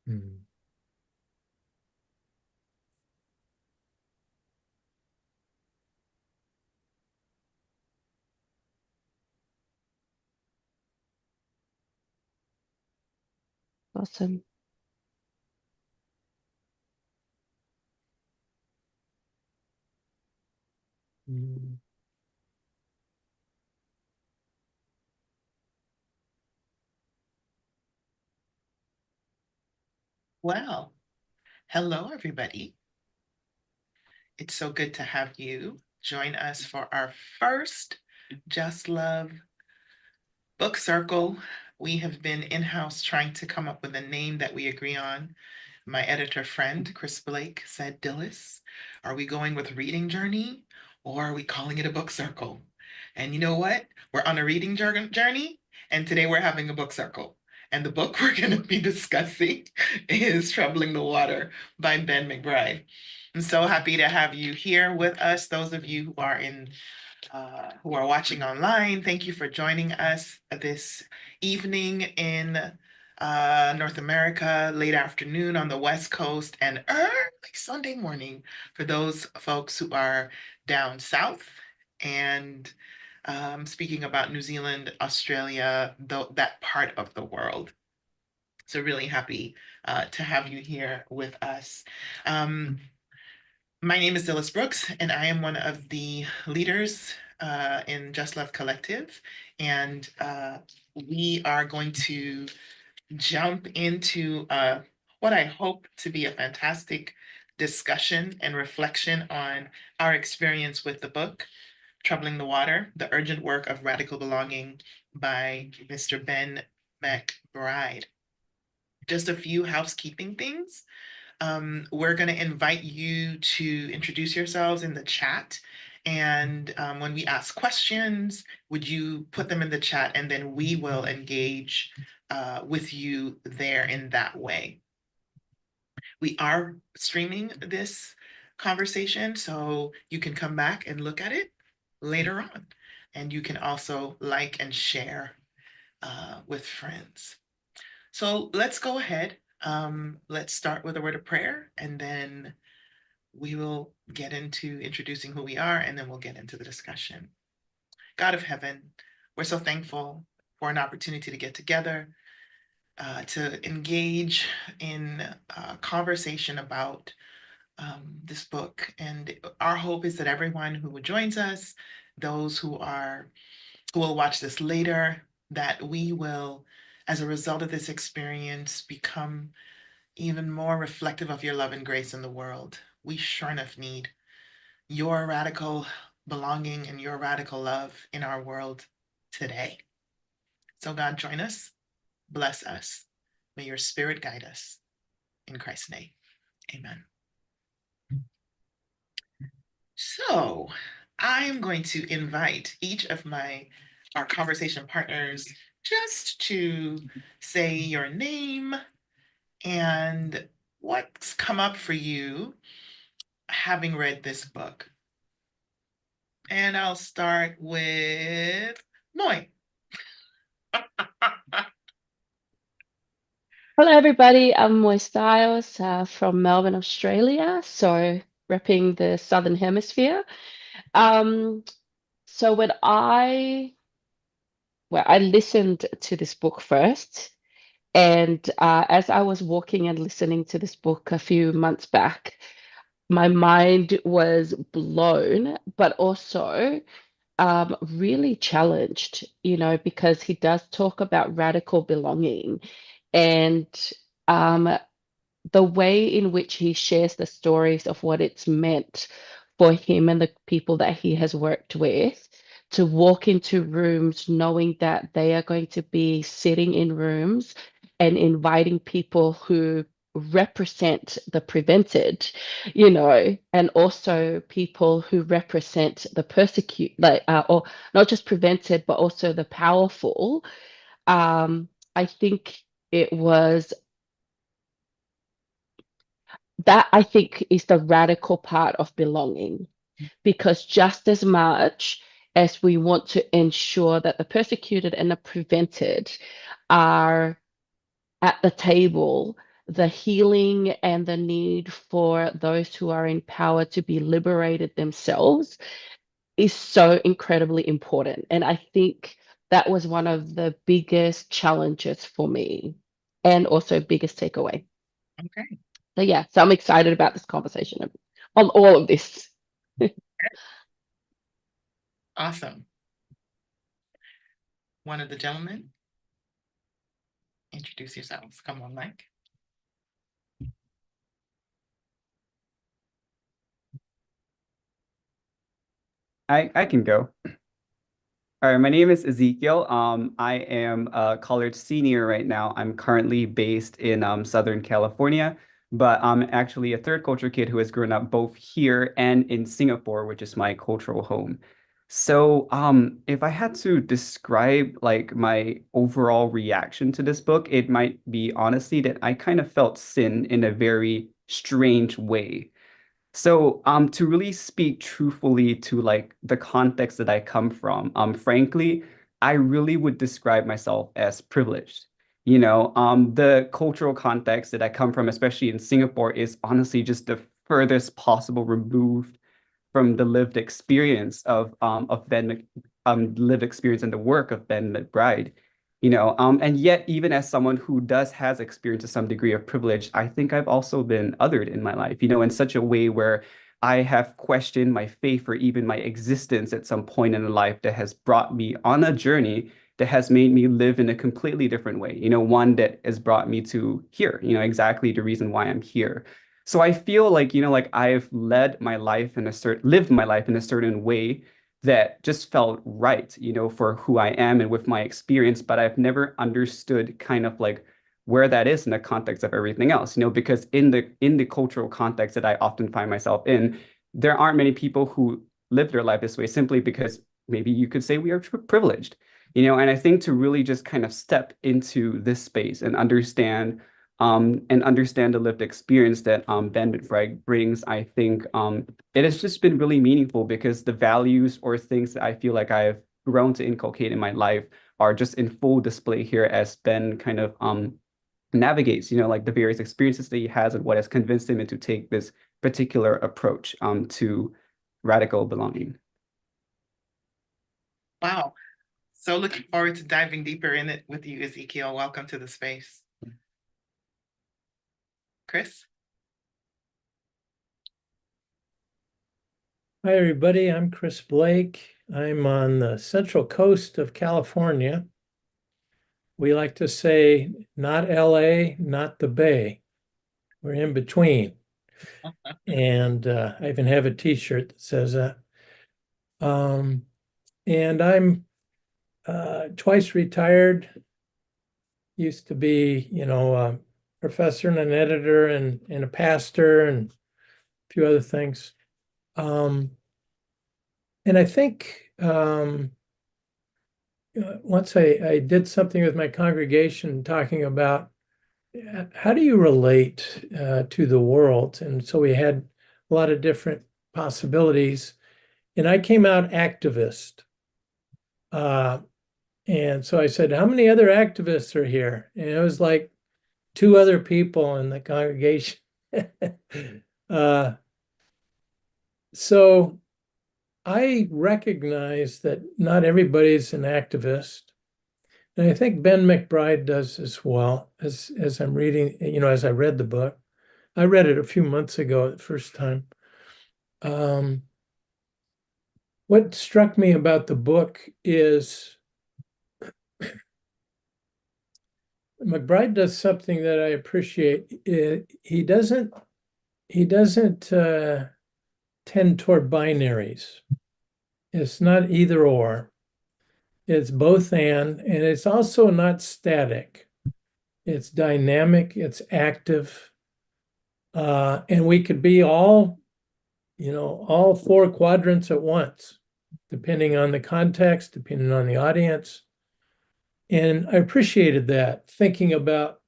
Mm. Awesome. Mm. Well, hello, everybody. It's so good to have you join us for our first Just Love Book Circle. We have been in-house trying to come up with a name that we agree on. My editor friend, Chris Blake, said, Dillis, are we going with reading journey or are we calling it a book circle? And you know what? We're on a reading journey, and today we're having a book circle. And the book we're going to be discussing is Troubling the Water by Ben McBride. I'm so happy to have you here with us, those of you who are watching online. Thank you for joining us this evening in North America, late afternoon on the West Coast, and early Sunday morning for those folks who are down south. And speaking about New Zealand, Australia, that part of the world. So really happy to have you here with us. Um, my name is Dillis Brooks, and I am one of the leaders in Just Love Collective. And we are going to jump into what I hope to be a fantastic discussion and reflection on our experience with the book, Troubling the Water, The Urgent Work of Radical Belonging by Mr. Ben McBride. Just a few housekeeping things. We're going to invite you to introduce yourselves in the chat. And when we ask questions, would you put them in the chat and then we will engage with you there in that way. We are streaming this conversation, so you can come back and look at it later on. And you can also like and share with friends. So let's go ahead. Let's start with a word of prayer, and then we will get into introducing who we are, and then we'll get into the discussion. God of heaven, we're so thankful for an opportunity to get together, to engage in conversation about this book. And our hope is that everyone who joins us, those who will watch this later, that we will, as a result of this experience, become even more reflective of your love and grace in the world. We sure enough need your radical belonging and your radical love in our world today. So, God, join us, bless us. May your spirit guide us. In Christ's name, amen. So, I am going to invite each of our conversation partners just to say your name and what's come up for you having read this book. And I'll start with Moy. Hello, everybody. I'm Moy Styles from Melbourne, Australia. So, repping the Southern Hemisphere. Um, so I listened to this book first, and as I was walking and listening to this book a few months back, my mind was blown, but also really challenged, because he does talk about radical belonging and um, the way in which he shares the stories of what it's meant for him and the people that he has worked with to walk into rooms knowing that they are going to be sitting in rooms and inviting people who represent the prevented, and also people who represent the persecute, or not just prevented, but also the powerful. Um, I think it was that I think is the radical part of belonging, because just as much as we want to ensure that the persecuted and the prevented are at the table, the healing and the need for those who are in power to be liberated themselves is so incredibly important. And I think that was one of the biggest challenges for me and also biggest takeaway. Okay. So yeah, so I'm excited about this conversation on all of this. Awesome. One of the gentlemen, introduce yourselves. Come on, Mike. I can go. All right, my name is Ezekiel. I am a college senior right now. I'm currently based in Southern California, but I'm actually a third culture kid who has grown up both here and in Singapore, which is my cultural home. So, if I had to describe like my overall reaction to this book, it might be honestly that I kind of felt sin in a very strange way. So, to really speak truthfully to like the context that I come from, frankly, I really would describe myself as privileged. The cultural context that I come from, especially in Singapore, is honestly just the furthest possible removed from the lived experience of lived experience and the work of Ben McBride. And yet even as someone who has experienced some degree of privilege, I think I've also been othered in my life, in such a way where I have questioned my faith or even my existence at some point in life that has brought me on a journey that has made me live in a completely different way, one that has brought me to here, exactly the reason why I'm here. So I feel like, like I've lived my life in a certain way that just felt right, for who I am and with my experience, but I've never understood kind of like where that is in the context of everything else, because in the cultural context that I often find myself in, there aren't many people who live their life this way simply because maybe you could say we are privileged, and I think to really just kind of step into this space and understand the lived experience that Ben McBride brings, I think it has just been really meaningful because the values or things that I feel like I've grown to inculcate in my life are just in full display here as Ben kind of navigates, like the various experiences that he has and what has convinced him to take this particular approach to radical belonging. Wow. So looking forward to diving deeper in it with you, Ezekiel. Welcome to the space. Chris? Hi, everybody. I'm Chris Blake. I'm on the central coast of California. We like to say not LA, not the Bay. We're in between. And I even have a t-shirt that says that. And I'm twice retired. Used to be, a professor and an editor and a pastor and a few other things. And I think once I did something with my congregation talking about how do you relate to the world? And so we had a lot of different possibilities. And I came out activist. Uh, and so I said, how many other activists are here? And it was like two other people in the congregation. uh, so I recognize that not everybody's an activist. And I think Ben McBride does as well as I'm reading, as I read the book. I read it a few months ago the first time. What struck me about the book is McBride does something that I appreciate. He doesn't tend toward binaries. It's not either or. It's both and it's also not static. It's dynamic, it's active. And we could be all four quadrants at once, depending on the context, depending on the audience. And I appreciated that, thinking about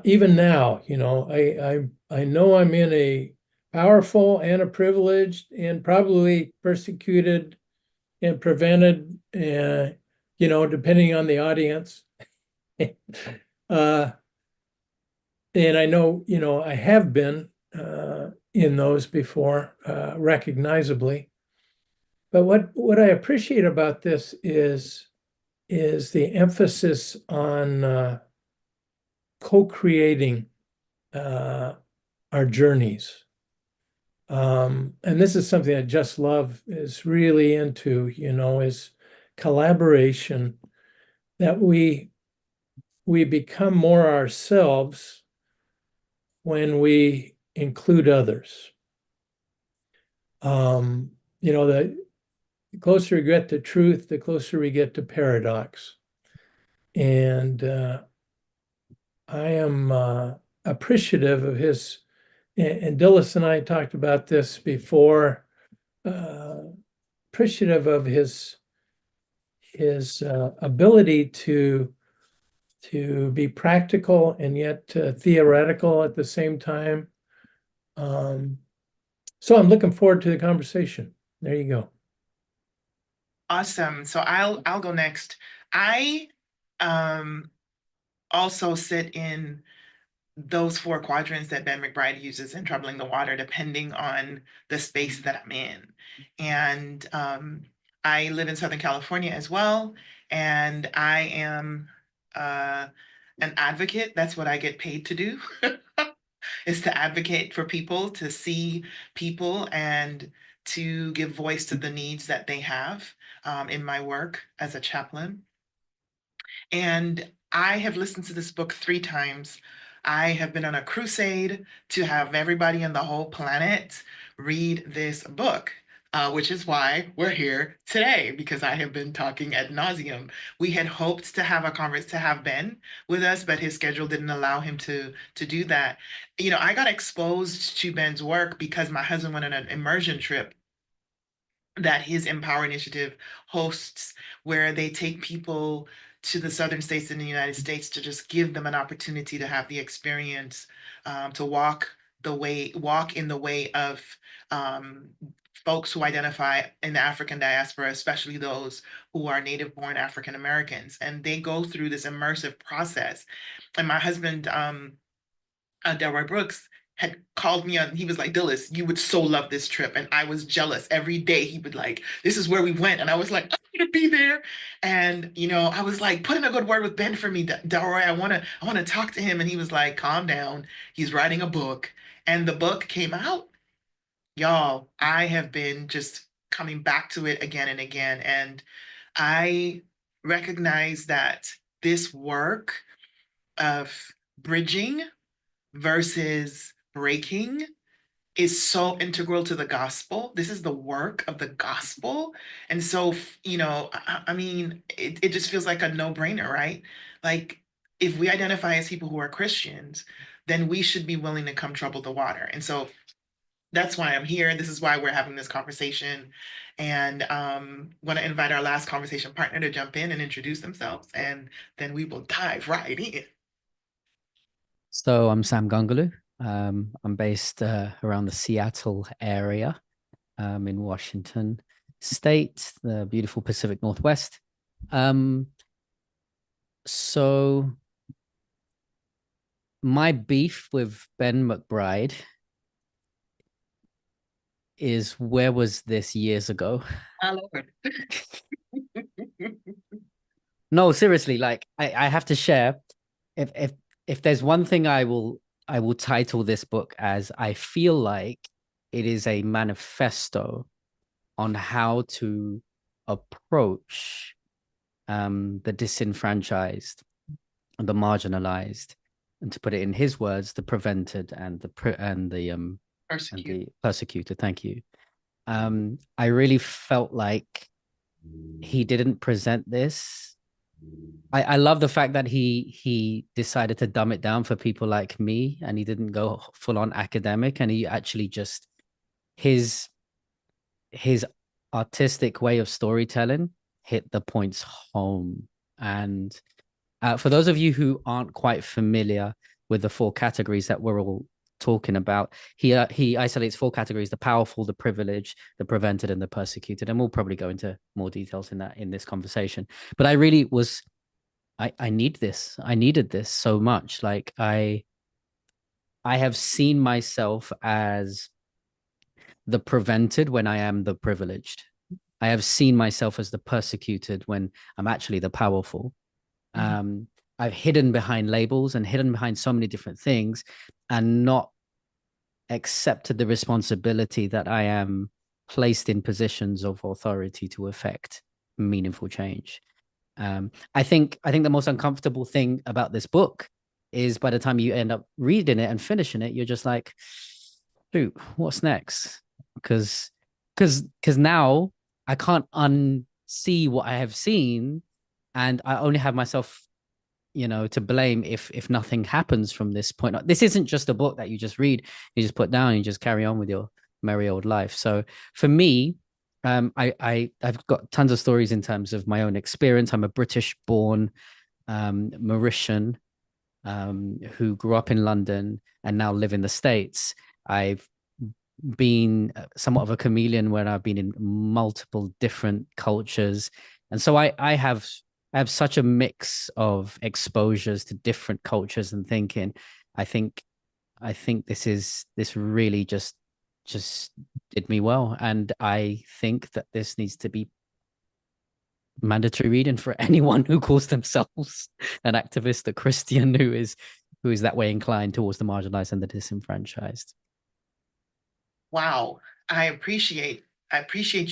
even now, I know I'm in a powerful and a privileged and probably persecuted and prevented, depending on the audience. uh, and I know, I have been in those before, recognizably. But what I appreciate about this is the emphasis on co-creating our journeys. And this is something that Just Love is really into, is collaboration, that we become more ourselves when we include others. The closer we get to truth, the closer we get to paradox. And I am appreciative of his, and Dillis and I talked about this before, appreciative of his ability to be practical and yet theoretical at the same time. So I'm looking forward to the conversation. There you go. Awesome. So I'll go next. I also sit in those four quadrants that Ben McBride uses in Troubling the Water, depending on the space that I'm in. And I live in Southern California as well, and I am an advocate. That's what I get paid to do, is to advocate for people, to see people, and to give voice to the needs that they have in my work as a chaplain. And I have listened to this book 3 times. I have been on a crusade to have everybody on the whole planet read this book, which is why we're here today, because I have been talking ad nauseum. We had hoped to have to have Ben with us, but his schedule didn't allow him to do that. I got exposed to Ben's work because my husband went on an immersion trip that his Empower Initiative hosts, where they take people to the southern states in the United States to just give them an opportunity to have the experience, to walk in the way of folks who identify in the African diaspora, especially those who are native-born African Americans. And they go through this immersive process. And my husband, Delroy Brooks, had called me on. He was like, Dillis, you would so love this trip. And I was jealous. Every day he would like, this is where we went. And I was like, I'm gonna be there. And I was like, put in a good word with Ben for me, Delroy. I wanna talk to him. And he was like, calm down. He's writing a book. And the book came out. Y'all, I have been just coming back to it again and again. And I recognize that this work of bridging versus breaking is so integral to the gospel. This is the work of the gospel. And so, I mean, it just feels like a no-brainer, right? Like, if we identify as people who are Christians, then we should be willing to come trouble the water. And so that's why I'm here. This is why we're having this conversation. And want to invite our last conversation partner to jump in and introduce themselves, and then we will dive right in. So I'm Sam Gungaloo. I'm based around the Seattle area in Washington State, the beautiful Pacific Northwest. So my beef with Ben McBride is, where was this years ago? My Lord. No, seriously, like I have to share. If there's one thing I will title this book as, I feel like it is a manifesto on how to approach the disenfranchised and the marginalized, and to put it in his words, the prevented and the persecuted. Thank you. I really felt like he didn't present this. I love the fact that he decided to dumb it down for people like me, and he didn't go full on academic, and he actually just his artistic way of storytelling hit the points home. And for those of you who aren't quite familiar with the 4 categories that we're all talking about, he isolates 4 categories: the powerful, the privileged, the prevented, and the persecuted. And we'll probably go into more details in this conversation. But I really was, I needed this so much. Like, I have seen myself as the prevented when I am the privileged. I have seen myself as the persecuted when I'm actually the powerful. Um, I've hidden behind labels and hidden behind so many different things and not accepted the responsibility that I am placed in positions of authority to affect meaningful change. I think the most uncomfortable thing about this book is by the time you end up reading it and finishing it, you're just like, shoot, what's next? Because now I can't unsee what I have seen, and I only have myself, to blame if nothing happens from this point. This isn't just a book that you just read, you just put down, and you just carry on with your merry old life. So for me, I've got tons of stories in terms of my own experience. I'm a British born Mauritian who grew up in London and now live in the States. I've been somewhat of a chameleon where I've been in multiple different cultures. And so I have such a mix of exposures to different cultures and thinking. I think this really just did me well. And I think that this needs to be mandatory reading for anyone who calls themselves an activist, a Christian who is that way inclined towards the marginalized and the disenfranchised. Wow, I appreciate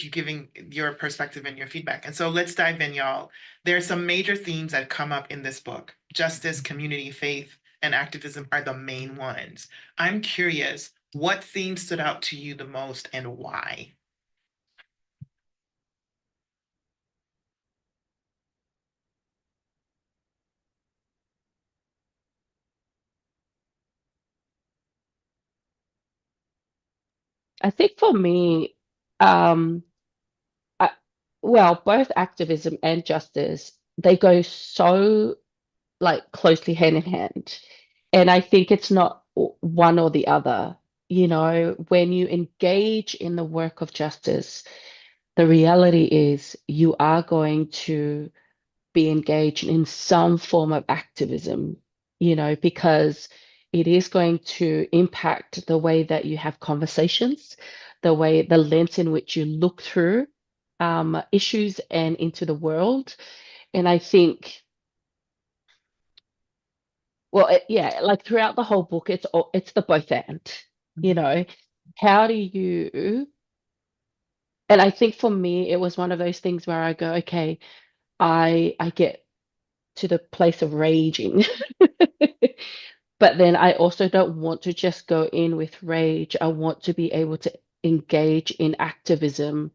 you giving your perspective and your feedback. And so let's dive in, y'all. There are some major themes that come up in this book. Justice, community, faith, and activism are the main ones. I'm curious, what themes stood out to you the most and why? I think for me, um, I, well, both activism and justice, they go so like closely hand in hand. And I think it's not one or the other. You know, when you engage in the work of justice, the reality is you are going to be engaged in some form of activism, because it is going to impact the way that you have conversations, the lens in which you look through issues and into the world. And I think, well, yeah, like throughout the whole book, it's the both and, you know, how do you, and I think for me, it was one of those things where I go, okay, I get to the place of raging. But then I also don't want to just go in with rage. I want to be able to engage in activism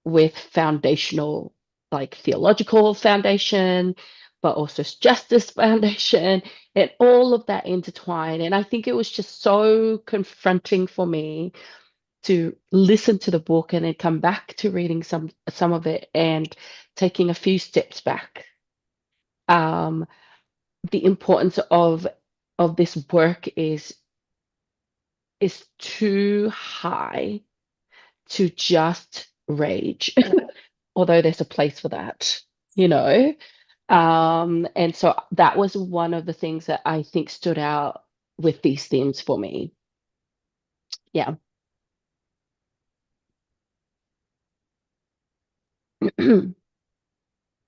with foundational, like theological foundation, but also justice foundation, and all of that intertwined. And I think it was just so confronting for me to listen to the book and then come back to reading some of it and taking a few steps back. Um, the importance of this work is too high to just rage, although there's a place for that, you know. And so that was one of the things that I think stood out with these themes for me. Yeah.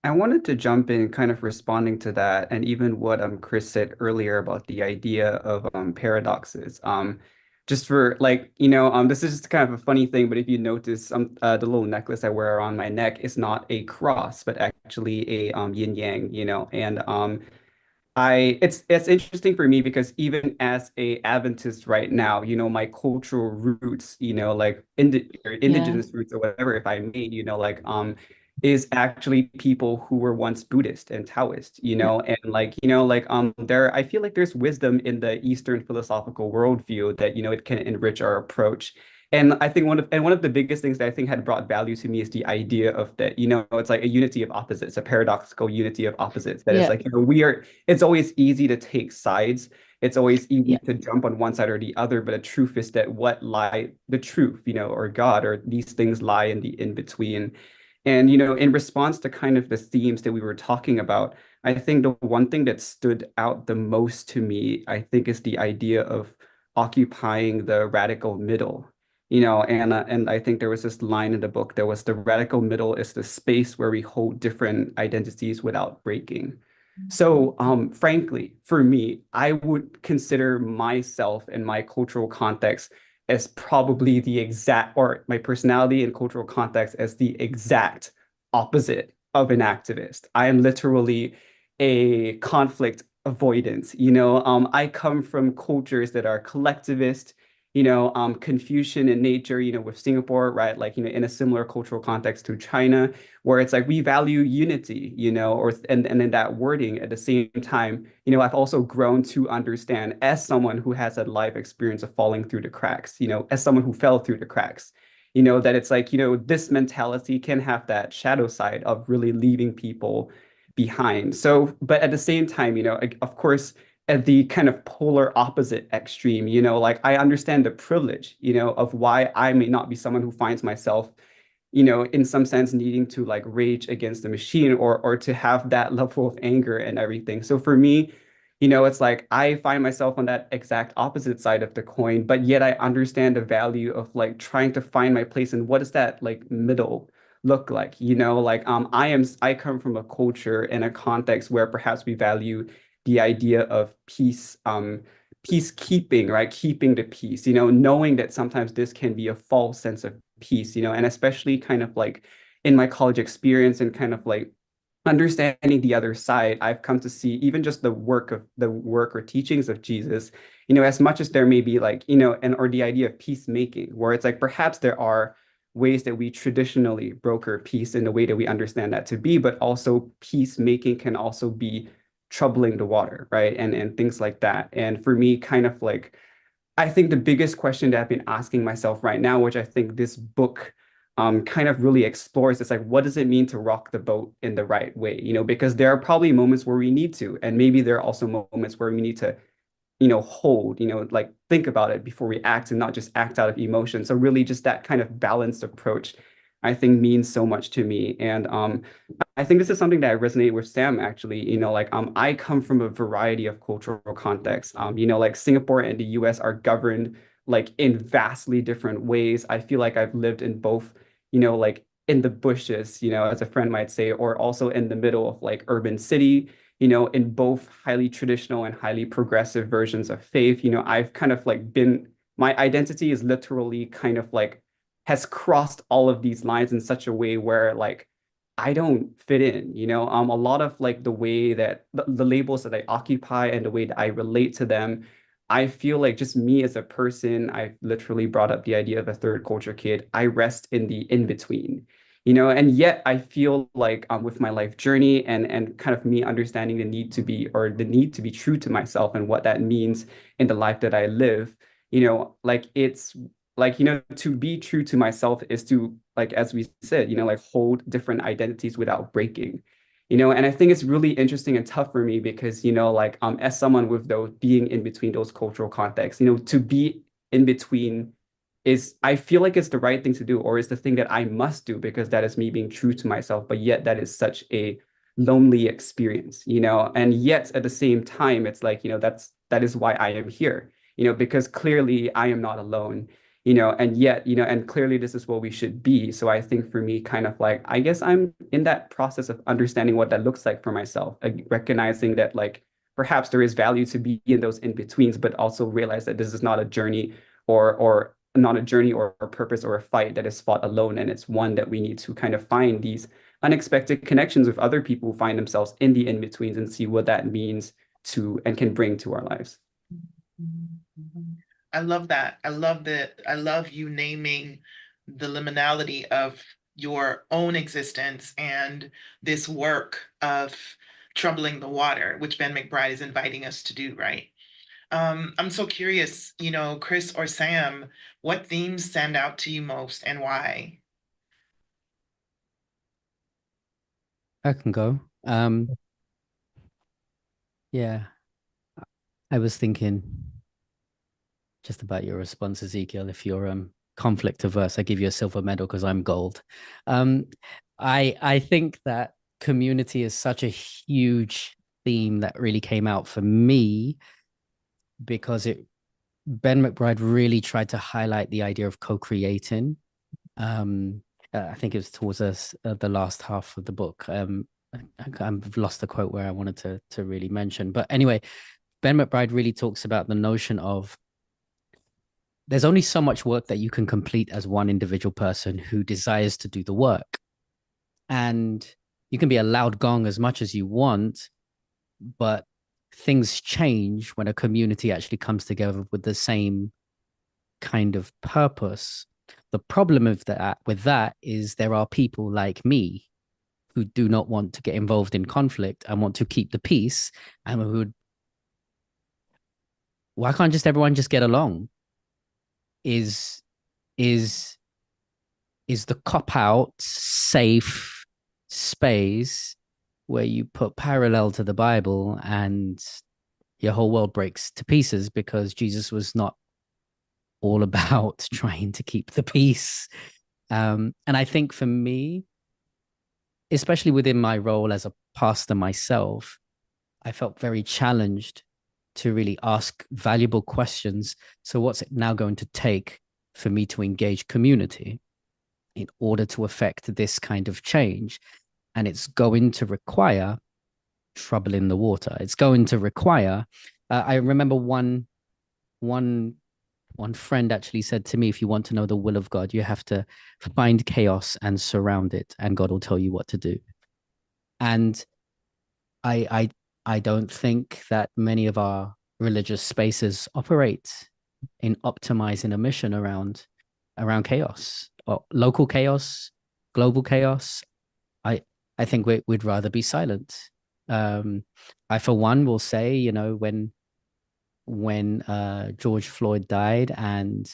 I wanted to jump in kind of responding to that and even what Chris said earlier about the idea of paradoxes. Just for like, this is just kind of a funny thing, but if you notice the little necklace I wear around my neck is not a cross, but actually a yin yang, and it's interesting for me because even as a Adventist right now, my cultural roots, like or Yeah. indigenous roots or whatever, if I may, like is actually people who were once Buddhist and Taoist, Yeah. and like, there I feel like there's wisdom in the Eastern philosophical worldview that, it can enrich our approach. And I think one of the biggest things that I think had brought value to me is the idea of that, it's like a unity of opposites, a paradoxical unity of opposites. That is Yeah. like, it's always easy to take sides. It's always easy Yeah. to jump on one side or the other, but the truth is that the truth, or God, or these things lie in the in between. And, in response to kind of the themes that we were talking about, I think the one thing that stood out the most to me, I think, is the idea of occupying the radical middle. And I think there was this line in the book. There was the radical middle is the space where we hold different identities without breaking. So, frankly, for me, I would consider myself and my cultural context as probably the exact, or my personality and cultural context as the exact opposite of an activist. I am literally a conflict avoidance. I come from cultures that are collectivist, Confucian in nature, with Singapore, right? Like, in a similar cultural context to China, where it's like we value unity, and in that wording at the same time, I've also grown to understand as someone who has a life experience of falling through the cracks, as someone who fell through the cracks, that it's like, this mentality can have that shadow side of really leaving people behind. So, but at the same time, of course, at the kind of polar opposite extreme, like I understand the privilege, of why I may not be someone who finds myself, in some sense needing to like rage against the machine or to have that level of anger and everything. So for me, it's like I find myself on that exact opposite side of the coin, but yet I understand the value of like trying to find my place and what does that like middle look like, like I come from a culture and a context where perhaps we value the idea of peace, peacekeeping, right? Keeping the peace, knowing that sometimes this can be a false sense of peace, and especially kind of like in my college experience and kind of like understanding the other side, I've come to see even just the work or teachings of Jesus, as much as there may be like, and or the idea of peacemaking, where it's like perhaps there are ways that we traditionally broker peace in the way that we understand that to be, but also peacemaking can also be troubling the water, right? And things like that. And for me, kind of like I think the biggest question that I've been asking myself right now, which I think this book kind of really explores, is like, what does it mean to rock the boat in the right way? Because there are probably moments where we need to, and maybe there are also moments where we need to, hold, like think about it before we act and not just act out of emotion. So really just that kind of balanced approach, I think means so much to me. And I think this is something that I resonate with Sam actually, like I come from a variety of cultural contexts. Like Singapore and the US are governed like in vastly different ways. I feel like I've lived in both, like in the bushes, as a friend might say, or also in the middle of like urban city, in both highly traditional and highly progressive versions of faith. I've kind of like been, my identity is literally kind of like has crossed all of these lines in such a way where like I don't fit in, a lot of like the way that the labels that I occupy and the way that I relate to them, I feel like just me as a person, I've literally brought up the idea of a third culture kid. I rest in the in between, and yet I feel like with my life journey and kind of me understanding the need to be true to myself and what that means in the life that I live, like it's like, to be true to myself is to, like, as we said, like hold different identities without breaking, and I think it's really interesting and tough for me because, like, as someone with those being in between those cultural contexts, to be in between is, I feel like it's the right thing to do, or is the thing that I must do because that is me being true to myself. But yet that is such a lonely experience, and yet at the same time, it's like, that is why I am here, because clearly I am not alone, and yet, and clearly this is what we should be. So I think for me, kind of like, I guess I'm in that process of understanding what that looks like for myself, like recognizing that like perhaps there is value to be in those in-betweens, but also realize that this is not a journey or not a journey or a purpose or a fight that is fought alone. And it's one that we need to kind of find these unexpected connections with other people who find themselves in the in-betweens and see what that means to and can bring to our lives. I love that. I love that. I love you naming the liminality of your own existence and this work of troubling the water, which Ben McBride is inviting us to do, right? I'm so curious, Chris or Sam, what themes stand out to you most and why? I can go. Yeah, I was thinking just about your response, Ezekiel. If you're conflict averse, I give you a silver medal because I'm gold. I think that community is such a huge theme that really came out for me because Ben McBride really tried to highlight the idea of co-creating. I think it was towards us the last half of the book. I've lost the quote where I wanted to really mention, but anyway, Ben McBride really talks about the notion of there's only so much work that you can complete as one individual person who desires to do the work. And you can be a loud gong as much as you want, but things change when a community actually comes together with the same kind of purpose. The problem with that is there are people like me who do not want to get involved in conflict and want to keep the peace, and who, why can't just everyone just get along? Is the cop-out safe space where you put parallel to the Bible and your whole world breaks to pieces because Jesus was not all about trying to keep the peace. And I think for me, especially within my role as a pastor myself, I felt very challenged to really ask valuable questions. So what's it now going to take for me to engage community in order to affect this kind of change? And it's going to require trouble in the water. It's going to require, I remember one friend actually said to me, if you want to know the will of God, you have to find chaos and surround it, and God will tell you what to do. And I don't think that many of our religious spaces operate in optimizing a mission around chaos, or local chaos, global chaos. I think we'd rather be silent. I, for one, will say, you know, when George Floyd died and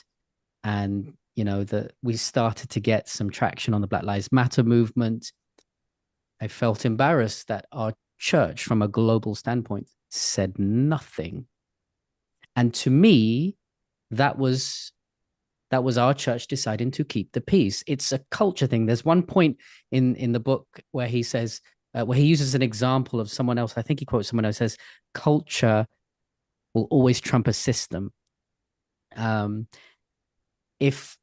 you know that we started to get some traction on the Black Lives Matter movement, I felt embarrassed that our church, from a global standpoint, said nothing. And to me, that was our church deciding to keep the peace. It's a culture thing. There's one point in the book where he says, where he uses an example of someone else. I think he quotes someone else, says, culture will always trump a system. If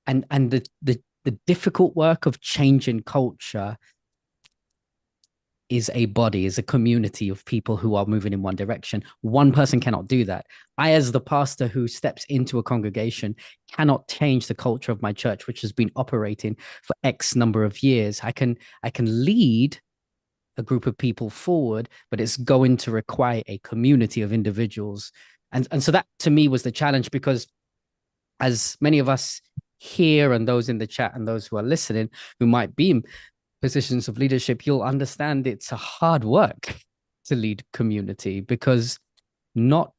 and the difficult work of changing culture is a community of people who are moving in one direction. One person cannot do that. I, as the pastor who steps into a congregation, cannot change the culture of my church, which has been operating for X number of years. I can lead a group of people forward, but it's going to require a community of individuals. And so that, to me, was the challenge, because as many of us here and those in the chat and those who are listening who might be in positions of leadership, you'll understand it's a hard work to lead community, because not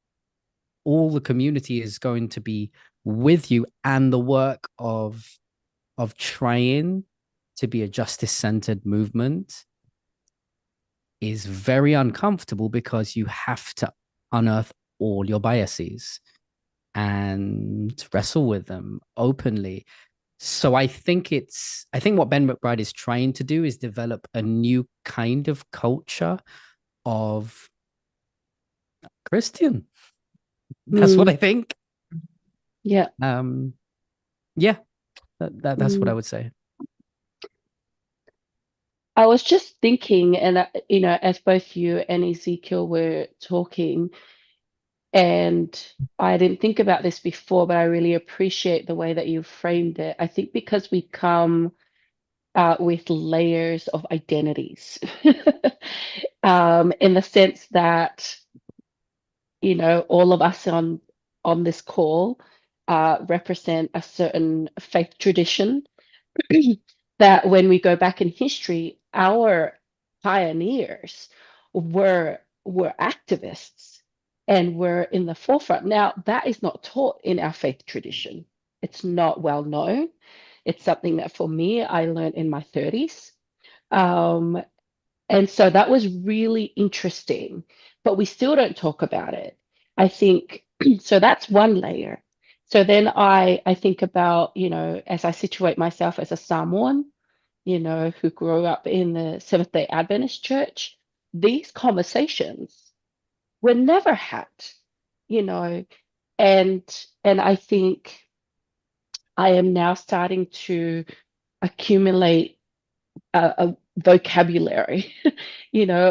all the community is going to be with you, and the work of trying to be a justice-centered movement is very uncomfortable, because you have to unearth all your biases and wrestle with them openly. So I think what Ben McBride is trying to do is develop a new kind of culture of Christian. That's what I think. Yeah. Yeah, that's what I would say. I was just thinking, and you know, as both you and Ezekiel were talking, and I didn't think about this before, but I really appreciate the way that you framed it. I think because we come with layers of identities, in the sense that, you know, all of us on this call represent a certain faith tradition that, when we go back in history, our pioneers were activists and were in the forefront. Now, that is not taught in our faith tradition. It's not well known. It's something that, for me, I learned in my 30s. And so that was really interesting, but we still don't talk about it. I think so that's one layer. So then I think about, you know, as I situate myself as a Samoan, who grew up in the Seventh-day Adventist church, these conversations were never had, you know, and I think I am now starting to accumulate a vocabulary,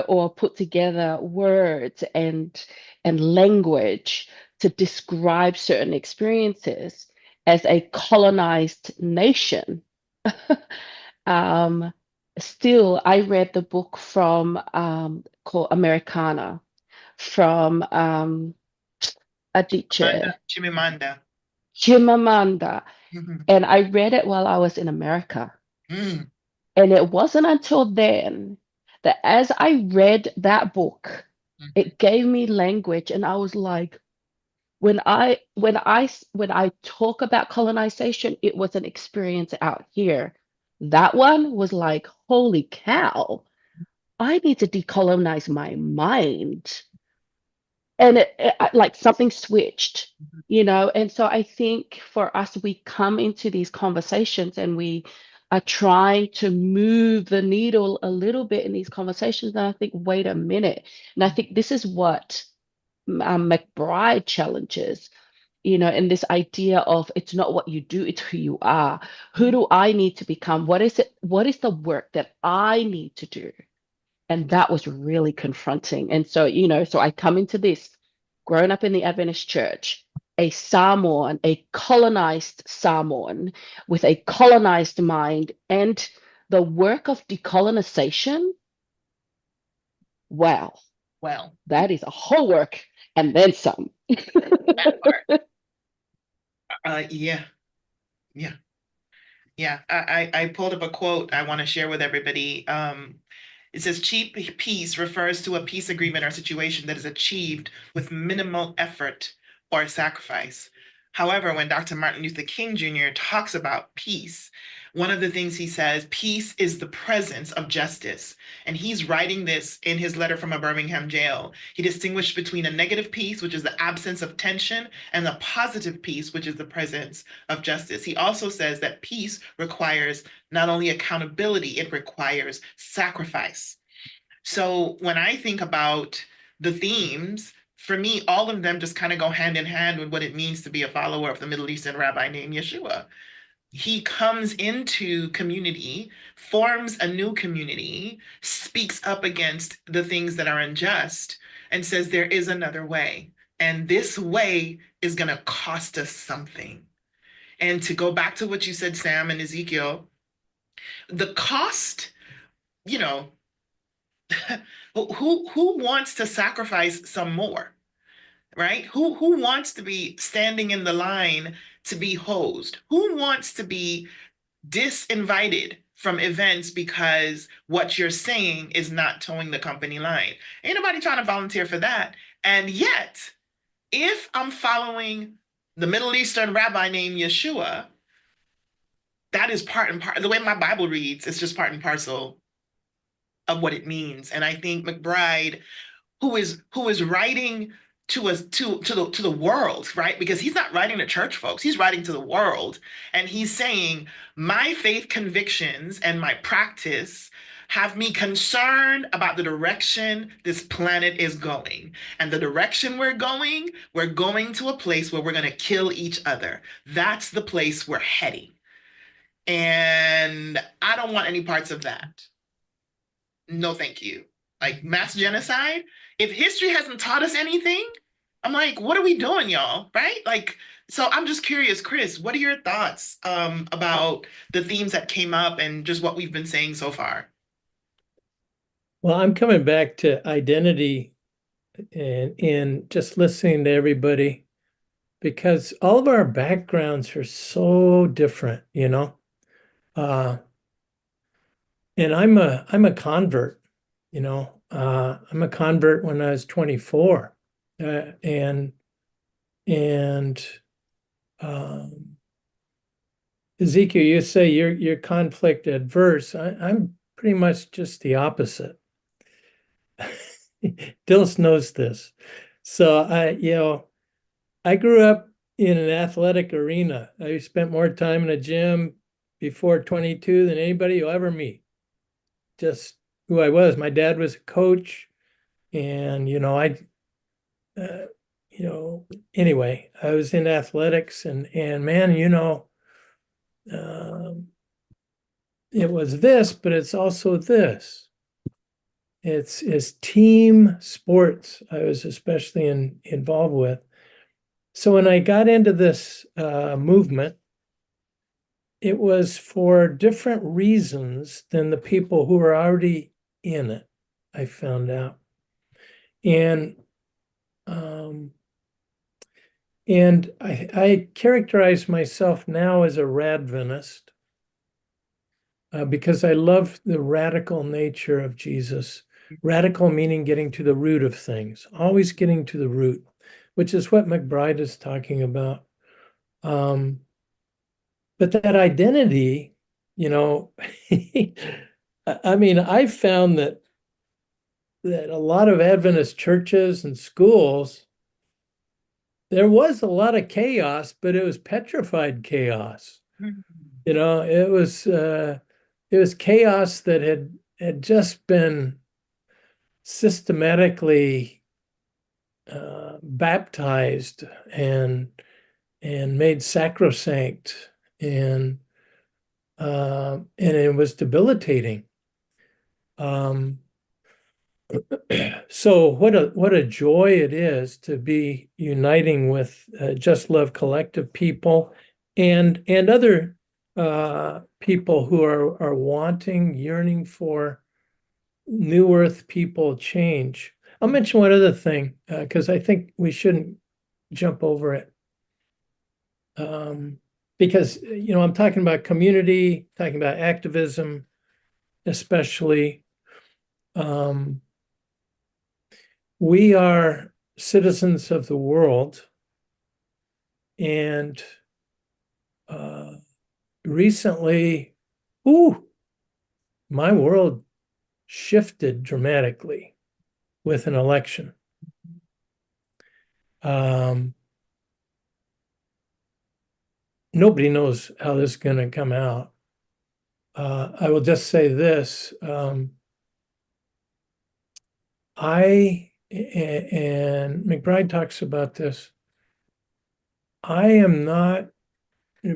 or put together words and language to describe certain experiences as a colonized nation. um, Still, I read the book from called Americana from Adichie Chimamanda. Chimamanda, Mhm. and I read it while I was in America. Mm. And it wasn't until then that as I read that book, Mhm. it gave me language, and I was like, when I talk about colonization, it was an experience out here. That one was like, holy cow, I need to decolonize my mind. And like something switched, and so I think for us, we come into these conversations and we are trying to move the needle a little bit in these conversations, and I think, wait a minute. And I think this is what McBride challenges, and this idea of it's not what you do, it's who you are. Who do I need to become? What is the work that I need to do? And that was really confronting. And so, so I come into this, grown up in the Adventist church, a Samoan, a colonized Samoan with a colonized mind, and the work of decolonization. Wow, Well, that is a whole work and then some. that part. Yeah, yeah. Yeah, I pulled up a quote I want to share with everybody. It says, cheap peace refers to a peace agreement or situation that is achieved with minimal effort or sacrifice. However, when Dr. Martin Luther King Jr. talks about peace, one of the things he says, peace is the presence of justice. And he's writing this in his letter from a Birmingham jail. He distinguished between a negative peace, which is the absence of tension, and a positive peace, which is the presence of justice. He also says that peace requires not only accountability, it requires sacrifice. So when I think about the themes, for me, all of them just kind of go hand in hand with what it means to be a follower of the Middle Eastern rabbi named Yeshua. He comes into community, forms a new community, speaks up against the things that are unjust, and says there is another way. And this way is going to cost us something. And to go back to what you said, Sam and Ezekiel, the cost, you know, who wants to sacrifice some more, right? Who wants to be standing in the line to be hosed? Who wants to be disinvited from events because what you're saying is not towing the company line? Ain't nobody trying to volunteer for that. And yet, if I'm following the Middle Eastern rabbi named Yeshua, that is part and part. The way my Bible reads, it's just part and parcel of what it means. And I think McBride, who is writing to us to the world, right? Because he's not writing to church folks, he's writing to the world. And he's saying, my faith convictions and my practice have me concerned about the direction this planet is going. And the direction we're going to a place where we're going to kill each other. That's the place we're heading. And I don't want any parts of that. No, thank you. Like mass genocide, if history hasn't taught us anything, I'm like, what are we doing, y'all? Right? Like, so I'm just curious, Chris, what are your thoughts about the themes that came up and just what we've been saying so far? Well, I'm coming back to identity and just listening to everybody, because all of our backgrounds are so different, and I'm a convert, I'm a convert when I was 24, and Ezekiel, you say you're conflict adverse. I'm pretty much just the opposite. Dills knows this. So I grew up in an athletic arena. I spent more time in a gym before 22 than anybody you'll ever meet. Just who I was. My dad was a coach, and uh, anyway, I was in athletics, and man, um, it was this, but it's also this. It's team sports I was especially involved with. So when I got into this movement, it was for different reasons than the people who were already in it, I found out. And um, I characterize myself now as a Radvenist because I love the radical nature of Jesus. Radical meaning getting to the root of things, always getting to the root, which is what McBride is talking about. But that identity, I mean, I found that a lot of Adventist churches and schools, there was a lot of chaos, but it was petrified chaos. It was chaos that had just been systematically baptized and made sacrosanct, and it was debilitating. So what a joy it is to be uniting with Just Love Collective people and other people who are wanting, yearning for New Earth people change. I'll mention one other thing because I think we shouldn't jump over it. Because I'm talking about community, talking about activism, especially. We are citizens of the world, and recently, my world shifted dramatically with an election. Nobody knows how this is going to come out. I will just say this. And McBride talks about this. I am not,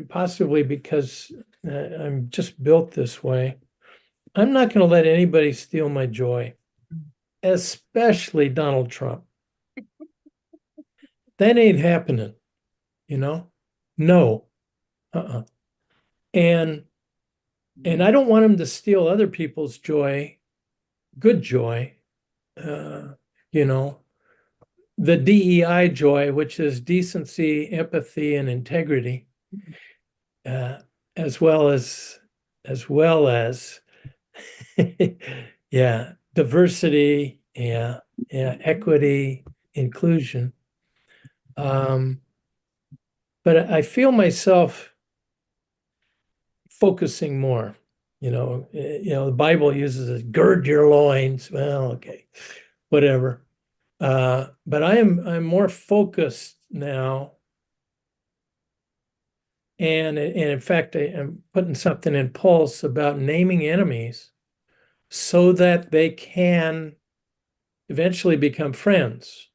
possibly because I'm just built this way, I'm not going to let anybody steal my joy, especially Donald Trump. That ain't happening, No. And I don't want him to steal other people's joy, good joy, the DEI joy, which is decency, empathy, and integrity, as well as diversity, equity, inclusion. But I feel myself focusing more. The Bible uses it, gird your loins. Well, okay, whatever. But I'm more focused now. And in fact, I'm putting something in Pulse about naming enemies so that they can eventually become friends.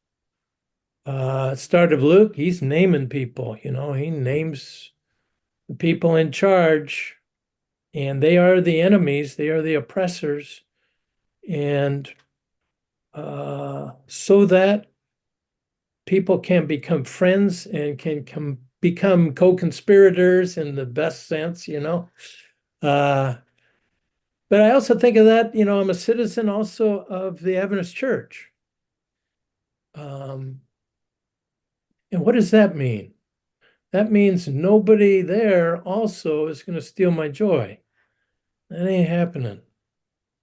Start of Luke, he's naming people, he names the people in charge, and they are the enemies, they are the oppressors. And so that people can become friends and can become co-conspirators in the best sense, But I also think of that, I'm a citizen also of the Adventist Church. And what does that mean? That means nobody there also is going to steal my joy. That ain't happening.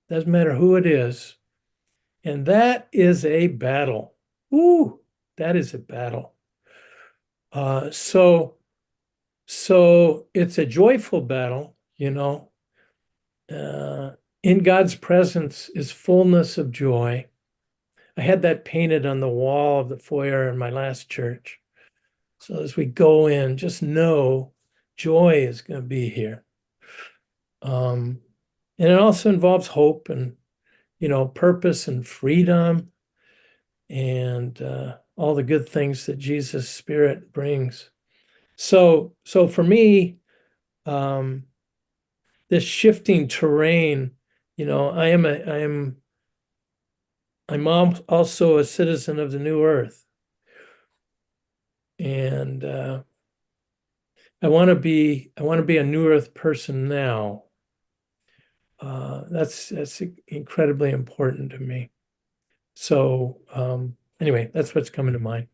Doesn't matter who it is. And that is a battle. Ooh, that is a battle. So it's a joyful battle, in God's presence is fullness of joy. I had that painted on the wall of the foyer in my last church. So as we go in, just know joy is going to be here. And it also involves hope and, purpose and freedom and all the good things that Jesus' Spirit brings. So for me, this shifting terrain, I'm also a citizen of the new earth. And I want to be a new earth person now. That's incredibly important to me. So anyway, that's what's coming to mind.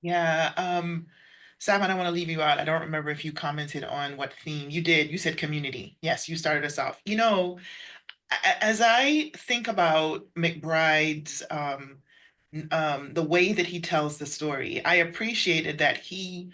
Yeah. Sam, I don't want to leave you out. I don't remember if you commented on what theme you did. You said community. Yes, you started us off. As I think about McBride's the way that he tells the story, I appreciated that he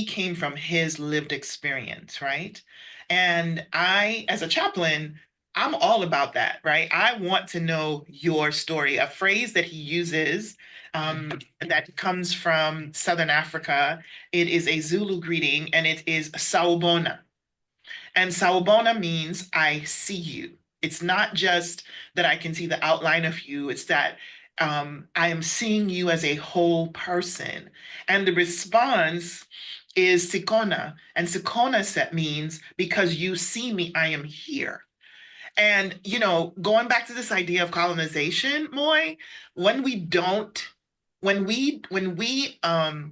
came from his lived experience, right? And I, as a chaplain, I'm all about that, right? I want to know your story. A phrase that he uses that comes from Southern Africa, it is a Zulu greeting and it is sawubona. And sawubona means I see you. It's not just that I can see the outline of you, it's that I am seeing you as a whole person. And the response is sikona. And sikona set means because you see me, I am here. And, going back to this idea of colonization, Moy, when we don't, when we the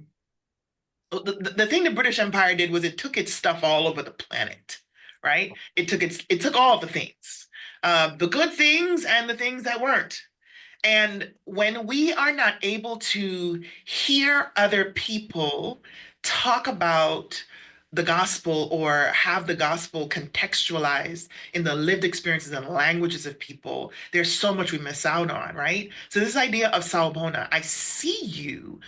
thing the British Empire did was it took its stuff all over the planet, right? It took all the things, the good things and the things that weren't. And when we are not able to hear other people talk about the gospel or have the gospel contextualized in the lived experiences and languages of people, there's so much we miss out on, right? So this idea of Salbona, I see you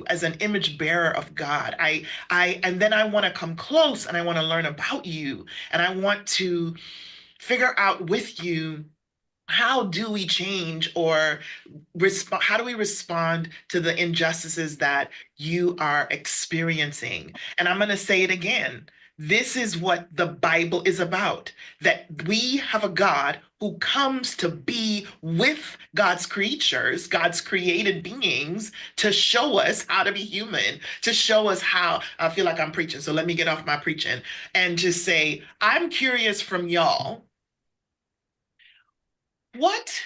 as an image bearer of God. And then I want to come close and I want to learn about you and I want to figure out with you how do we change or respond? How do we respond to the injustices that you are experiencing? And I'm going to say it again. This is what the Bible is about, that we have a God who comes to be with God's creatures, God's created beings, to show us how to be human, to show us how. I feel like I'm preaching, so let me get off my preaching and just say, I'm curious from y'all, what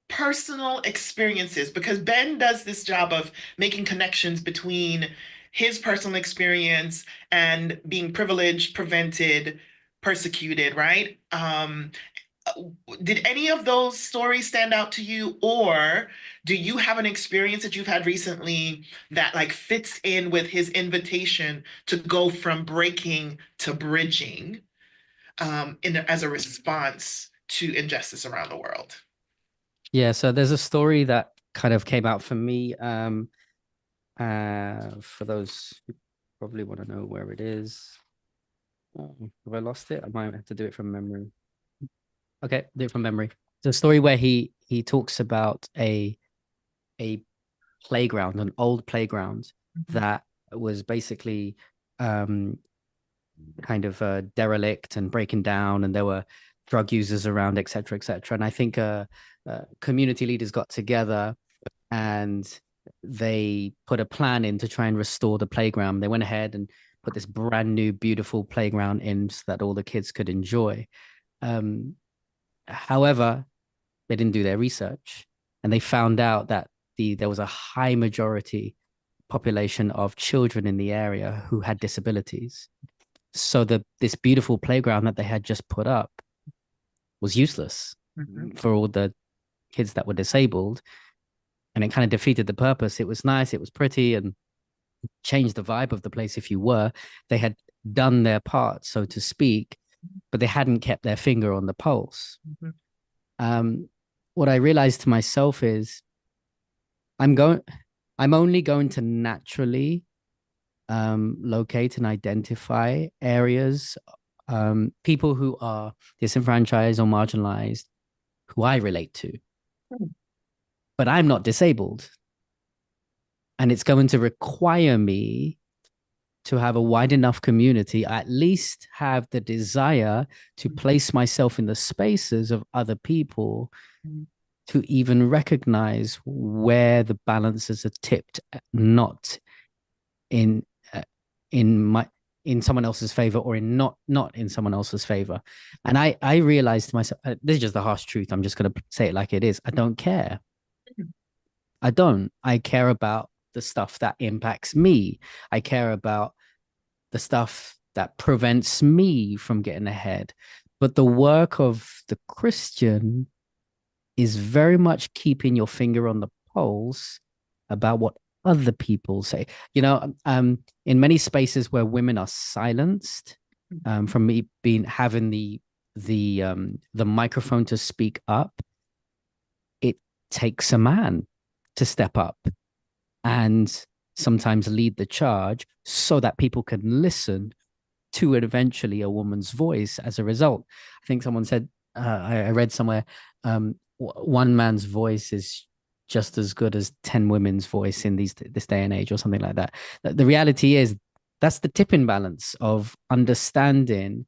personal experiences, because Ben does this job of making connections between his personal experience and being privileged, prevented, persecuted, right? Did any of those stories stand out to you, or do you have an experience that you've had recently that like fits in with his invitation to go from breaking to bridging as a response to injustice around the world? Yeah, so there's a story that kind of came out for me. For those who probably want to know where it is. Oh, have I lost it? I might have to do it from memory. Okay, do it from memory. It's a story where he talks about a playground, an old playground that was basically kind of derelict and breaking down, and there were drug users around, etc., etc. And I think community leaders got together and they put a plan in to try and restore the playground. They went ahead and put this brand new, beautiful playground in so that all the kids could enjoy. However, they didn't do their research, and they found out that there was a high majority population of children in the area who had disabilities. So this beautiful playground that they had just put up was useless for all the kids that were disabled, and it kind of defeated the purpose. It was nice, it was pretty, and changed the vibe of the place. If you were, they had done their part, so to speak, but they hadn't kept their finger on the pulse. What I realized to myself is I'm only going to naturally locate and identify areas, people who are disenfranchised or marginalized, who I relate to. But I'm not disabled. And it's going to require me to have a wide enough community, I at least have the desire to place myself in the spaces of other people to even recognize where the balances are tipped, not in in my in someone else's favor, or in not in someone else's favor. And I realized to myself, this is just the harsh truth, I'm just going to say it like it is, I don't care. I don't. I care about the stuff that impacts me. I care about the stuff that prevents me from getting ahead. But the work of the Christian is very much keeping your finger on the pulse about what other people say. In many spaces where women are silenced, from me having the microphone to speak up, it takes a man to step up and sometimes lead the charge so that people can listen to it, eventually a woman's voice as a result. I think someone said, I read somewhere, one man's voice is just as good as 10 women's voice in this day and age, or something like that. The reality is that's the tipping balance of understanding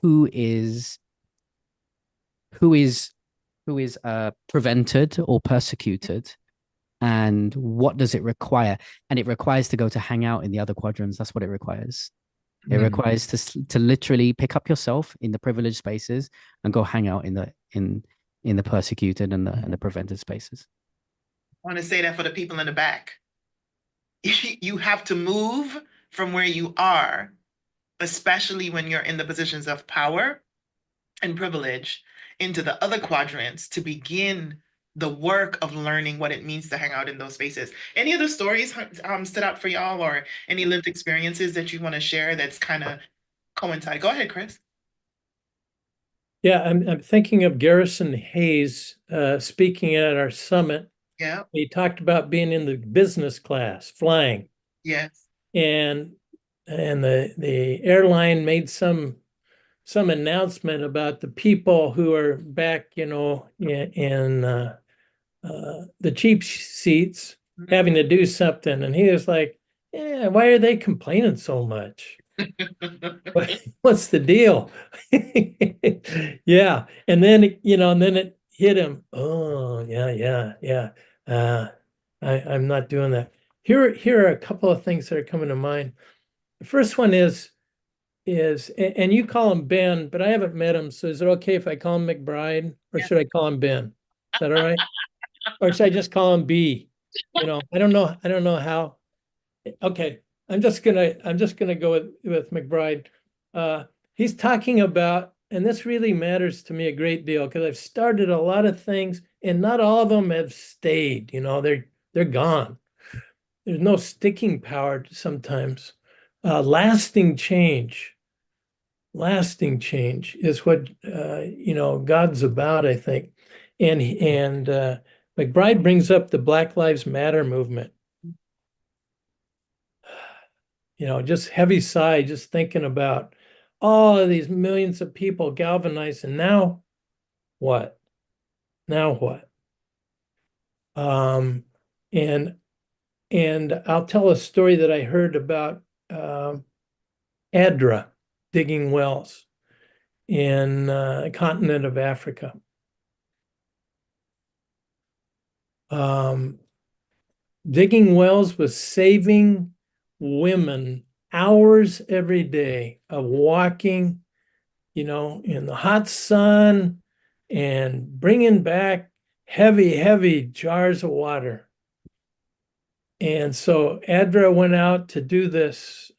who is prevented or persecuted, and what does it require. And it requires to go to hang out in the other quadrants. That's what it requires. It requires to literally pick up yourself in the privileged spaces and go hang out in the persecuted and the prevented spaces. I want to say that for the people in the back. You have to move from where you are, especially when you're in the positions of power and privilege, into the other quadrants to begin the work of learning what it means to hang out in those spaces. Any other stories stood out for y'all, or any lived experiences that you want to share that's kind of coincide? Go ahead, Chris. Yeah, I'm thinking of Garrison Hayes speaking at our summit. Yeah. He talked about being in the business class, flying. Yes. And the airline made some announcement about the people who are back, in the cheap seats having to do something. And he was like, yeah, why are they complaining so much? What's the deal? Yeah. And then, it hit him. Oh, yeah. I'm not doing that. Here are a couple of things that are coming to mind. The first one is, and you call him Ben, but I haven't met him. So is it okay if I call him McBride, or should I call him Ben? Is that all right? Or should I just call him B? I don't know how. Okay, I'm just gonna go with McBride. He's talking about, and this really matters to me a great deal, because I've started a lot of things and not all of them have stayed. They're gone. There's no sticking power sometimes. Lasting change is what God's about, I think. And McBride brings up the Black Lives Matter movement. Just heavy sigh, just thinking about all of these millions of people galvanized, and now what? Now what? And I'll tell a story that I heard about ADRA digging wells in the continent of Africa. Digging wells was saving women hours every day of walking, in the hot sun, and bringing back heavy jars of water. And so ADRA went out to do this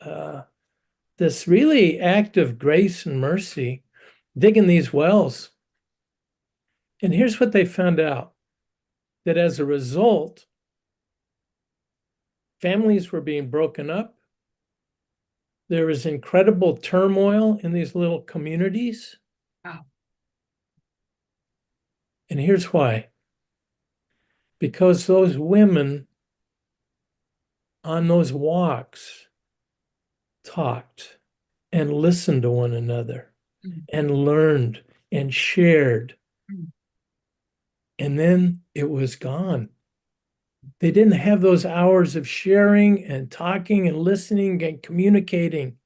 really act of grace and mercy, digging these wells. And here's what they found out: that as a result, families were being broken up. There was incredible turmoil in these little communities. Wow. And here's why. Because those women on those walks talked and listened to one another and learned and shared. And then it was gone. They didn't have those hours of sharing and talking and listening and communicating.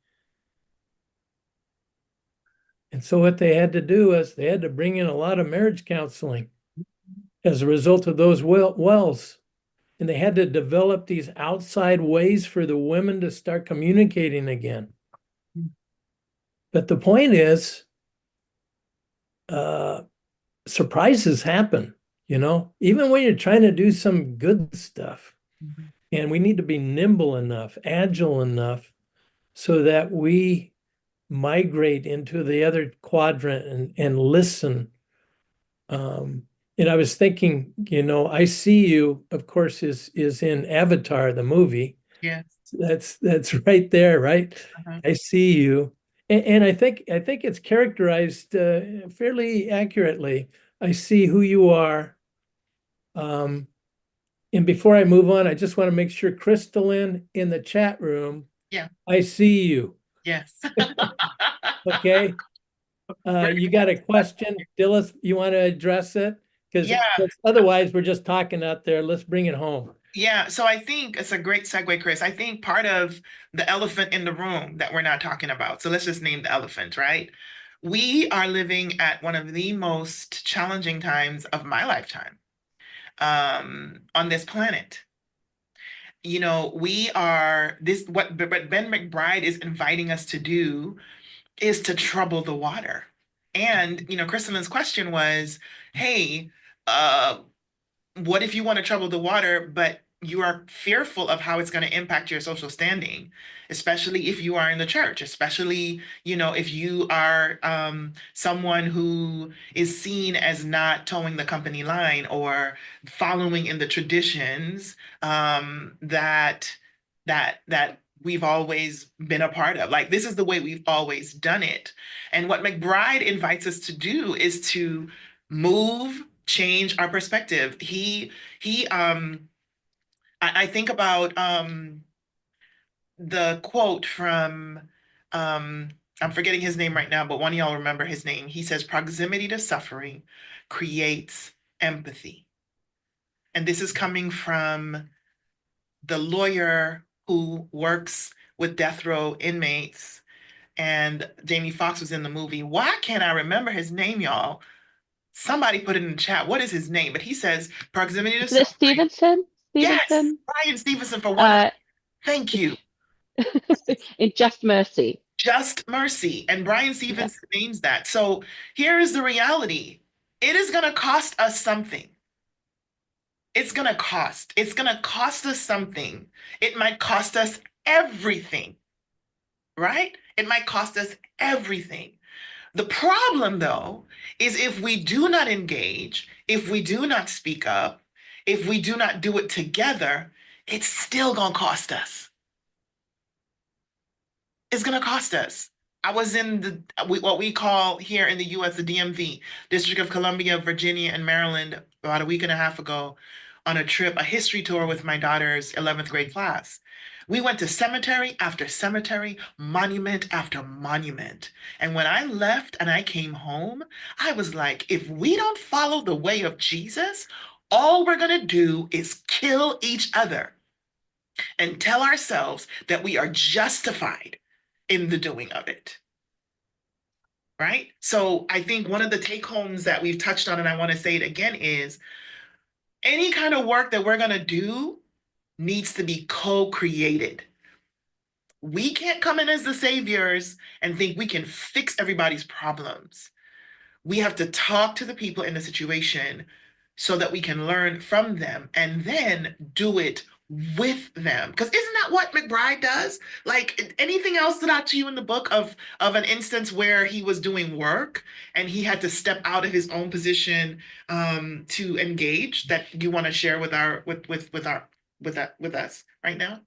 And so what they had to do is they had to bring in a lot of marriage counseling as a result of those wells. And they had to develop these outside ways for the women to start communicating again. But the point is, surprises happen, even when you're trying to do some good stuff. And we need to be nimble enough, agile enough, so that we migrate into the other quadrant and listen. And I was thinking, I See You, of course, is in Avatar, the movie. Yes. That's right there, right? I See You. And I think it's characterized fairly accurately. I see who you are. And before I move on, I just want to make sure, Crystalline in the chat room, Yeah. I see you. Yes. Okay. You got a question, Dillis? You want to address it? Because Yeah. otherwise we're just talking out there. Let's bring it home. Yeah, so I think it's a great segue, Chris. I think part of the elephant in the room that we're not talking about, so let's just name the elephant, right? We are living at one of the most challenging times of my lifetime on this planet. We are what Ben McBride is inviting us to do is to trouble the water. And, Kristina's question was, hey, what if you want to trouble the water, but you are fearful of how it's going to impact your social standing, especially if you are in the church, especially, if you are someone who is seen as not towing the company line or following in the traditions that we've always been a part of. Like, this is the way we've always done it. And what McBride invites us to do is to change our perspective. I think about the quote from I'm forgetting his name right now, but one of y'all remember his name. He says, proximity to suffering creates empathy. And this is coming from the lawyer who works with death row inmates. And Jamie Foxx was in the movie. Why can't I remember his name, y'all? Somebody put it in the chat. What is his name? But he says proximity to Is it suffering. Stevenson? Yes, Stevenson? Brian Stevenson for one. Thank you. In Just Mercy. Just Mercy. And Brian Stevenson Yeah. names that. So here is the reality. It is going to cost us something. It's going to cost. It's going to cost us something. It might cost us everything, right? It might cost us everything. The problem, though, is if we do not engage, if we do not speak up, if we do not do it together, it's still going to cost us. It's going to cost us. I was in what we call here in the US, the DMV, District of Columbia, Virginia, and Maryland, about a week and a half ago on a trip, a history tour with my daughter's 11th grade class. We went to cemetery after cemetery, monument after monument. And when I left and I came home, I was like, if we don't follow the way of Jesus, all we're going to do is kill each other and tell ourselves that we are justified in the doing of it. Right? So I think one of the take homes that we've touched on, and I want to say it again, is any kind of work that we're going to do needs to be co-created. We can't come in as the saviors and think we can fix everybody's problems. We have to talk to the people in the situation so that we can learn from them and then do it with them. Because isn't that what McBride does? Like, anything else stood out to you in the book of an instance where he was doing work and he had to step out of his own position to engage that you want to share with us right now?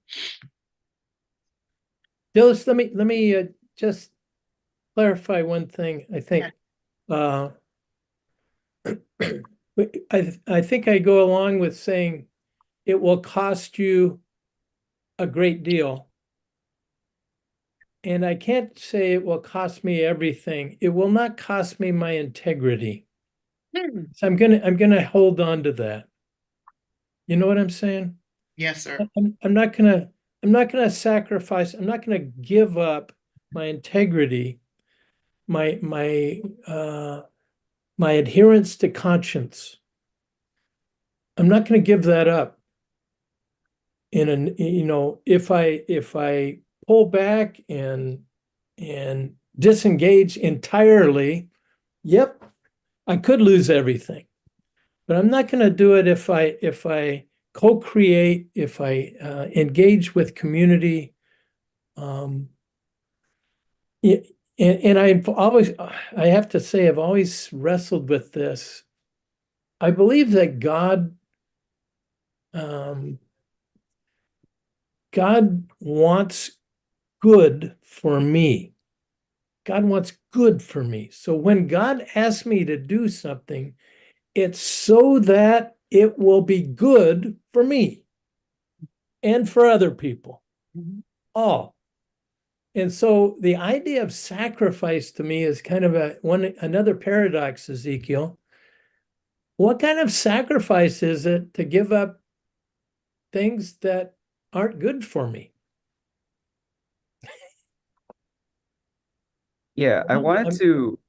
Dillis, let me just clarify one thing. I think I think I go along with saying it will cost you a great deal. And I can't say it will cost me everything. It will not cost me my integrity. So I'm gonna hold on to that. You know what I'm saying? Yes, sir. I'm not gonna sacrifice, I'm not gonna give up my integrity, my my adherence to conscience. I'm not gonna give that up in an, if I pull back and disengage entirely, yep, I could lose everything. But I'm not going to do it if I co-create, if I engage with community. Um, and, and I have to say, I've always wrestled with this. I believe that um, God wants good for me. God wants good for me. So when God asks me to do something, it's so that it will be good for me and for other people. All. And so the idea of sacrifice to me is kind of another paradox, Ezekiel. What kind of sacrifice is it to give up things that aren't good for me? Yeah, I wanted I'm- to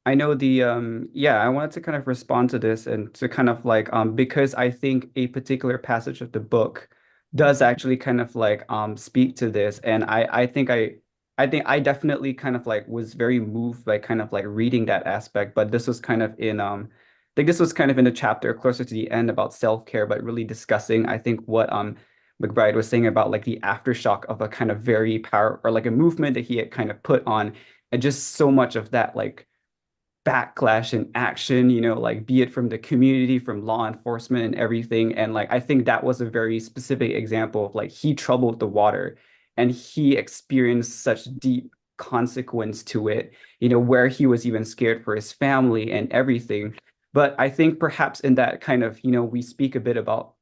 I know the yeah, I wanted to kind of respond to this and to kind of like because I think a particular passage of the book does actually kind of like speak to this, and I think I definitely kind of like was very moved by kind of like reading that aspect, but this was kind of in I think this was kind of in a chapter closer to the end about self-care, but really discussing I think what McBride was saying about like the aftershock of a kind of very power or like a movement that he had kind of put on, and just so much of that like backlash and action, like be it from the community, from law enforcement and everything. And like I think that was a very specific example of like he troubled the water and he experienced such deep consequence to it, where he was even scared for his family and everything. But I think perhaps in that kind of, we speak a bit about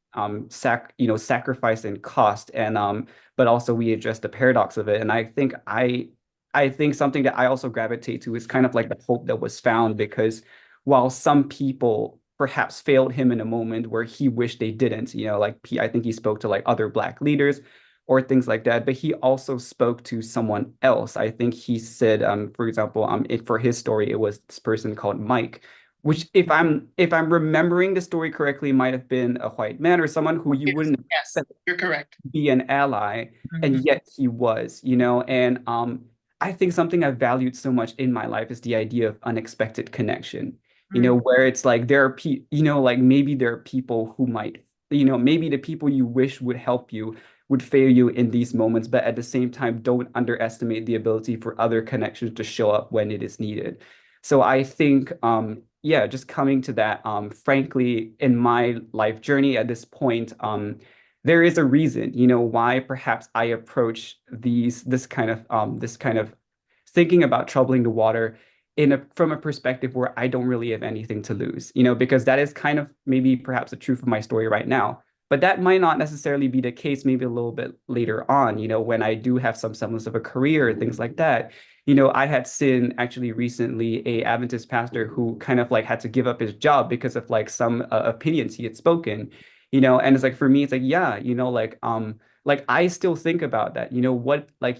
sacrifice and cost, and but also we address the paradox of it. And I think something that I also gravitate to is kind of like the hope that was found, because while some people perhaps failed him in a moment where he wished they didn't, like I think he spoke to like other Black leaders or things like that, but he also spoke to someone else. I think he said, for example, for his story, it was this person called Mike, which if I'm remembering the story correctly, might have been a white man or someone who you Yes, wouldn't yes, you're correct. be an ally, and Mhm. yet he was, and I think something I've valued so much in my life is the idea of unexpected connection, where it's like there are like maybe there are people who might, maybe the people you wish would help you would fail you in these moments, but at the same time, don't underestimate the ability for other connections to show up when it is needed. So I think, yeah, just coming to that, frankly, in my life journey at this point, there is a reason, why perhaps I approach this kind of thinking about troubling the water from a perspective where I don't really have anything to lose, because that is kind of maybe perhaps the truth of my story right now. But that might not necessarily be the case maybe a little bit later on, when I do have some semblance of a career and things like that. I had seen actually recently a Adventist pastor who kind of like had to give up his job because of like some opinions he had spoken, and it's like for me it's like, yeah, like I still think about that, what, like,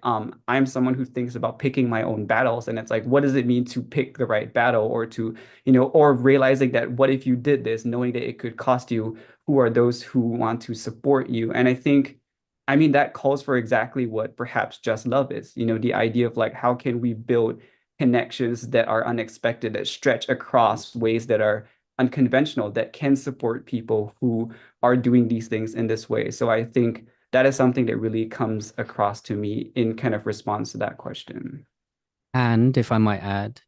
I'm someone who thinks about picking my own battles, and it's like, what does it mean to pick the right battle, or to, or realizing that what if you did this knowing that it could cost you, who are those who want to support you. And I think, I mean, that calls for exactly what perhaps just love is, the idea of like how can we build connections that are unexpected, that stretch across ways that are unconventional, that can support people who are doing these things in this way. So I think that is something that really comes across to me in kind of response to that question. And if I might add,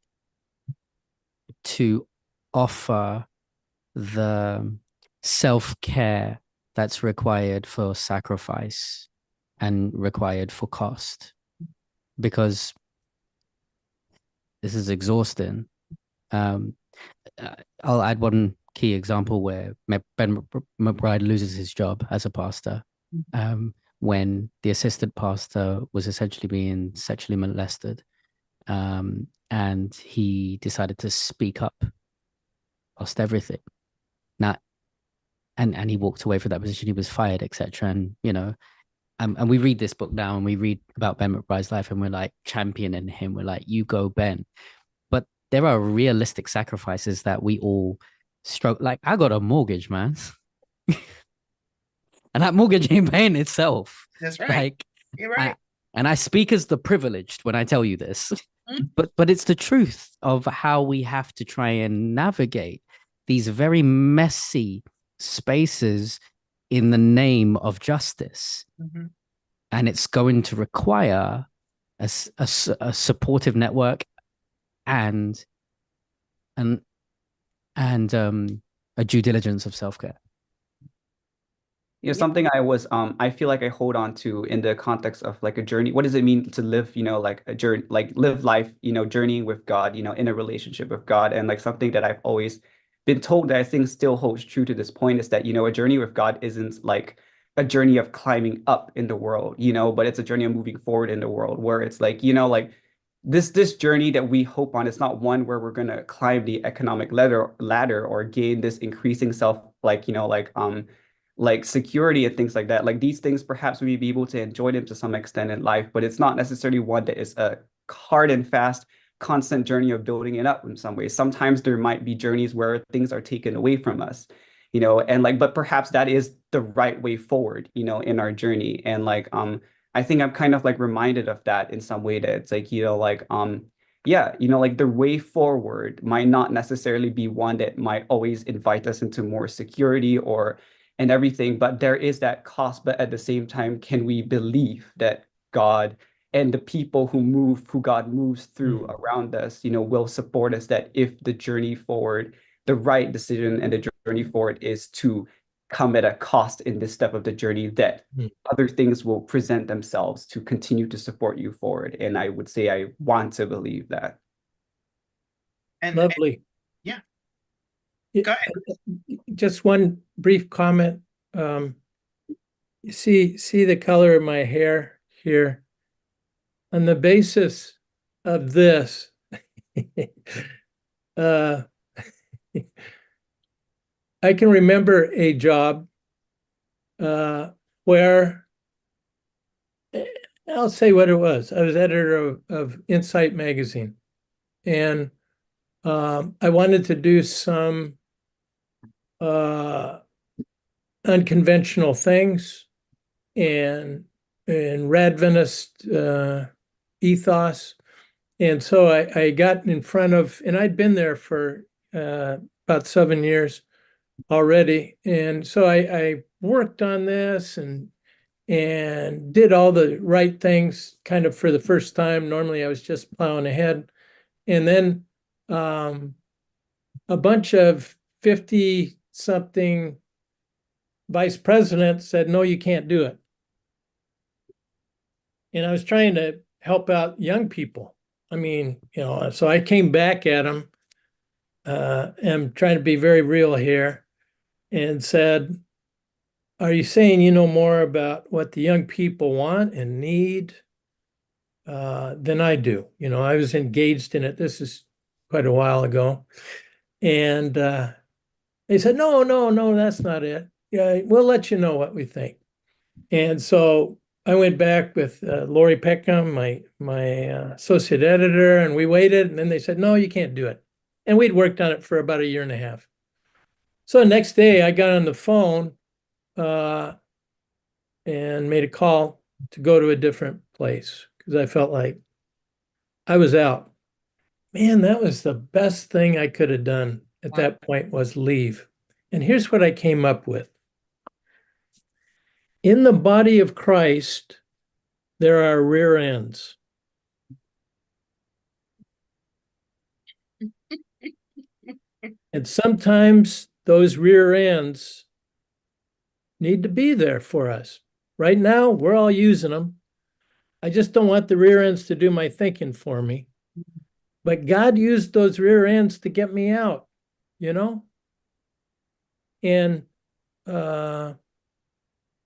to offer the self-care that's required for sacrifice and required for cost, because this is exhausting. Um, I'll add one key example where Ben McBride loses his job as a pastor, when the assistant pastor was essentially being sexually molested, and he decided to speak up, lost everything. Now, and he walked away from that position. He was fired, etc. And and we read this book now, and we read about Ben McBride's life, and we're like championing him. We're like, you go, Ben. But there are realistic sacrifices that we all stroke. Like, I got a mortgage, man. And that mortgage ain't paying itself. That's right. Like, You're right. and I speak as the privileged when I tell you this, but it's the truth of how we have to try and navigate these very messy spaces in the name of justice. Mm-hmm. And it's going to require a supportive network and a due diligence of self-care. Something I feel like I hold on to in the context of like a journey. What does it mean to live, like a journey, like live life, journeying with God, in a relationship with God? And like something that I've always been told that I think still holds true to this point is that, a journey with God isn't like a journey of climbing up in the world, but it's a journey of moving forward in the world where it's like, like this journey that we hope on, it's not one where we're gonna climb the economic ladder or gain this increasing self, like security and things like that. Like these things, perhaps we may be able to enjoy them to some extent in life, but it's not necessarily one that is a hard and fast, constant journey of building it up in some ways. Sometimes there might be journeys where things are taken away from us, and like, but perhaps that is the right way forward, in our journey. And like, I think I'm kind of like reminded of that in some way that it's like, yeah, like the way forward might not necessarily be one that might always invite us into more security and everything, but there is that cost. But at the same time, can we believe that God and the people who God moves through around us, will support us, that if the journey forward, the right decision and the journey forward is to come at a cost in this step of the journey, that other things will present themselves to continue to support you forward. And I would say I want to believe that. Lovely. Yeah. Go ahead. Just one brief comment. See the color of my hair here. On the basis of this, I can remember a job where, I'll say what it was. I was editor of Insight magazine, and I wanted to do some unconventional things and Radvenist ethos. And so I got in front of, and I'd been there for about 7 years already. And so I worked on this and did all the right things kind of for the first time. Normally I was just plowing ahead. And then a bunch of 50-something vice presidents said, no, you can't do it. And I was trying to help out young people. I mean, so I came back at them. I'm trying to be very real here and said, are you saying you know more about what the young people want and need than I do? I was engaged in it. This is quite a while ago. And they said, no, that's not it. Yeah, we'll let you know what we think. And so I went back with Lori Peckham, my associate editor, and we waited. And then they said, no, you can't do it. And we'd worked on it for about 1.5 years. So the next day I got on the phone and made a call to go to a different place because I felt like I was out. Man, that was the best thing I could have done at that point, was leave. And here's what I came up with. In the body of Christ, there are rear ends. And sometimes those rear ends need to be there for us. Right now, we're all using them. I just don't want the rear ends to do my thinking for me. But God used those rear ends to get me out, And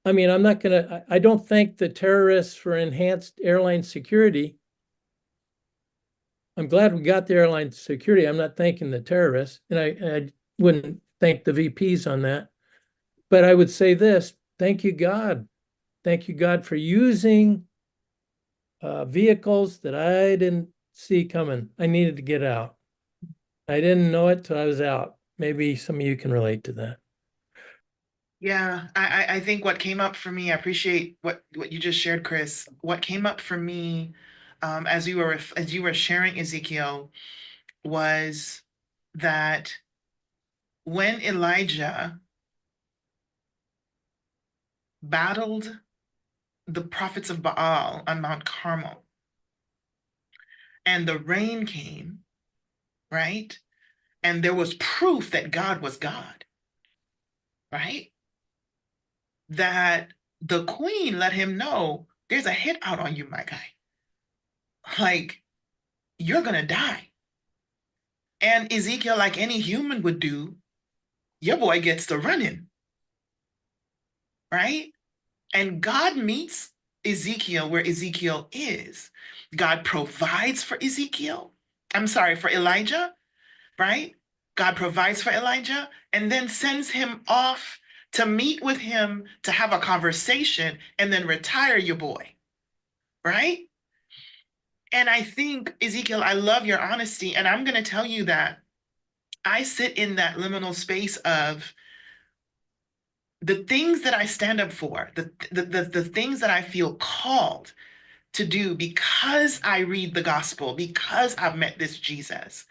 I mean, I don't thank the terrorists for enhanced airline security. I'm glad we got the airline security. I'm not thanking the terrorists. And I wouldn't thank the VPs on that. But I would say this, thank you, God. Thank you, God, for using vehicles that I didn't see coming. I needed to get out. I didn't know it till I was out. Maybe some of you can relate to that. Yeah, I think what came up for me, I appreciate what you just shared, Chris. What came up for me, as you were sharing, Ezekiel, was that when Elijah battled the prophets of Baal on Mount Carmel, and the rain came, right? And there was proof that God was God, right? That the queen let him know there's a hit out on you, my guy. Like, you're gonna die. And Ezekiel, like any human would do, your boy gets to running, right? And God meets Ezekiel where Ezekiel is. God provides for Ezekiel. I'm sorry, for Elijah, right? God provides for Elijah and then sends him off to meet with him to have a conversation and then retire your boy, right? And I think, Ezekiel, I love your honesty. And I'm going to tell you that I sit in that liminal space of the things that I stand up for, the things that I feel called to do because I read the gospel, because I've met this Jesus,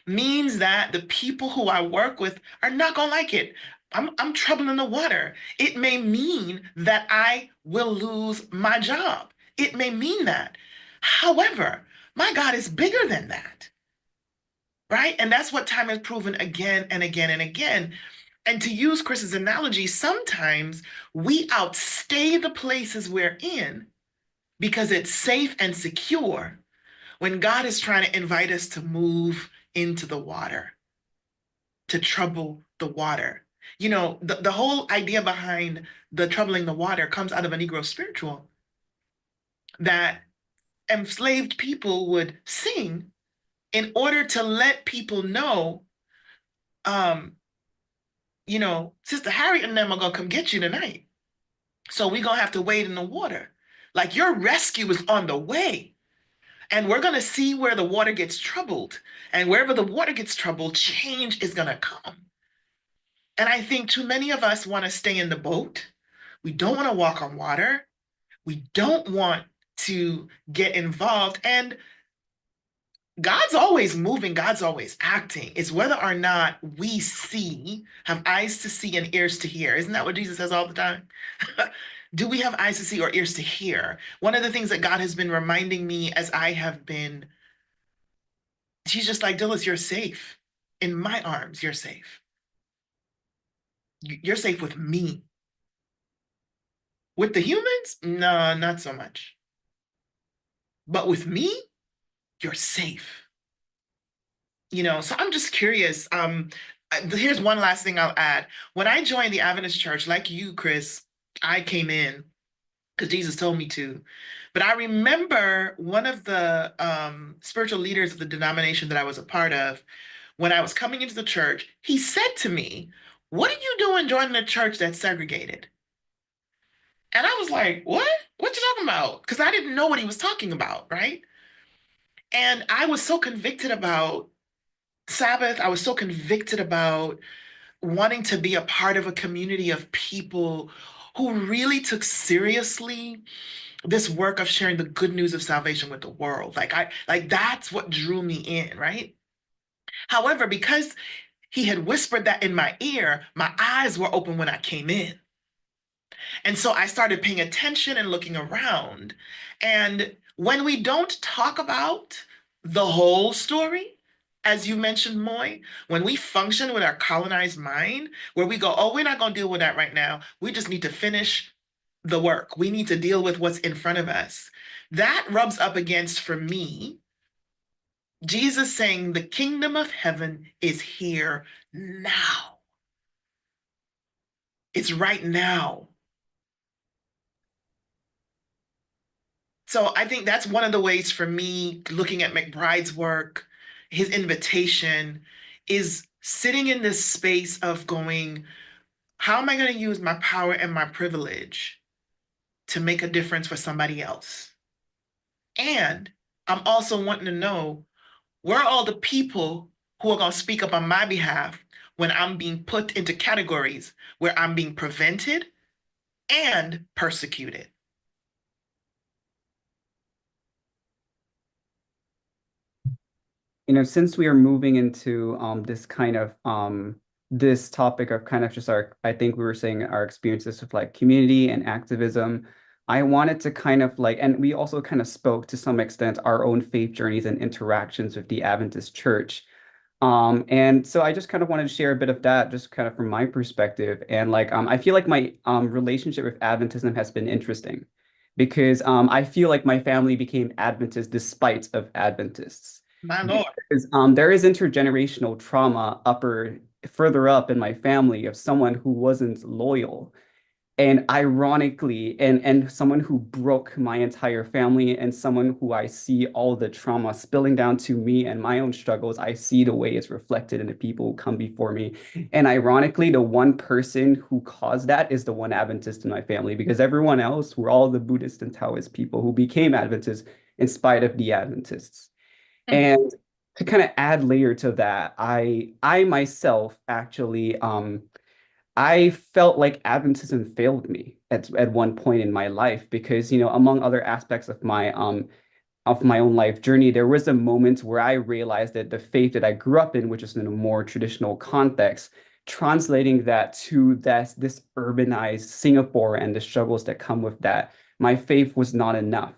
means that the people who I work with are not going to like it. I'm troubling the water. It may mean that I will lose my job. It may mean that. However, my God is bigger than that, right? And that's what time has proven again and again and again. And to use Chris's analogy, sometimes we outstay the places we're in because it's safe and secure when God is trying to invite us to move into the water, to trouble the water. You know, the whole idea behind the troubling the water comes out of a Negro spiritual that enslaved people would sing in order to let people know, um, Sister Harriet and them are gonna come get you tonight. So we're gonna have to wade in the water. Like your rescue is on the way. And we're gonna see where the water gets troubled. And wherever the water gets troubled, change is gonna come. And I think too many of us want to stay in the boat. We don't want to walk on water. We don't want to get involved. And God's always moving, God's always acting. It's whether or not we see, have eyes to see and ears to hear. Isn't that what Jesus says all the time? Do we have eyes to see or ears to hear? One of the things that God has been reminding me as I have been, he's just like, Dillis, you're safe. In my arms, you're safe. You're safe with me. With the humans? No, not so much. But with me, you're safe. So I'm just curious. Here's one last thing I'll add. When I joined the Adventist Church, like you, Chris, I came in because Jesus told me to. But I remember one of the spiritual leaders of the denomination that I was a part of, when I was coming into the church, he said to me, "What are you doing joining a church that's segregated?" And I was like, "What? What you talking about?" Because I didn't know what he was talking about, right? And I was so convicted about Sabbath. I was so convicted about wanting to be a part of a community of people who really took seriously this work of sharing the good news of salvation with the world. Like that's what drew me in, right? However, because he had whispered that in my ear, my eyes were open when I came in. And so I started paying attention and looking around. And when we don't talk about the whole story, as you mentioned, Moy, when we function with our colonized mind, where we go, oh, we're not going to deal with that right now. We just need to finish the work. We need to deal with what's in front of us. That rubs up against, for me, Jesus saying the kingdom of heaven is here now. It's right now. So I think that's one of the ways for me looking at McBride's work, his invitation is sitting in this space of going, How am I going to use my power and my privilege to make a difference for somebody else? And I'm also wanting to know, where are all the people who are going to speak up on my behalf when I'm being put into categories where I'm being prevented and persecuted? Since we are moving into this kind of this topic of kind of just our, I think we were saying our experiences with like community and activism, I wanted to kind of like, and we also kind of spoke to some extent our own faith journeys and interactions with the Adventist Church. And so I just kind of wanted to share a bit of that, just kind of from my perspective. And like, I feel like my relationship with Adventism has been interesting because I feel like my family became Adventist despite of Adventists. My Lord. Because there is intergenerational trauma further up in my family of someone who wasn't loyal. And ironically, and someone who broke my entire family and someone who I see all the trauma spilling down to me and my own struggles, I see the way it's reflected in the people who come before me. And ironically, the one person who caused that is the one Adventist in my family, because everyone else were all the Buddhist and Taoist people who became Adventists in spite of the Adventists. And to kind of add layer to that, I myself actually I felt like Adventism failed me at one point in my life because, among other aspects of my own life journey, there was a moment where I realized that the faith that I grew up in, which is in a more traditional context, translating that to this urbanized Singapore and the struggles that come with that, my faith was not enough,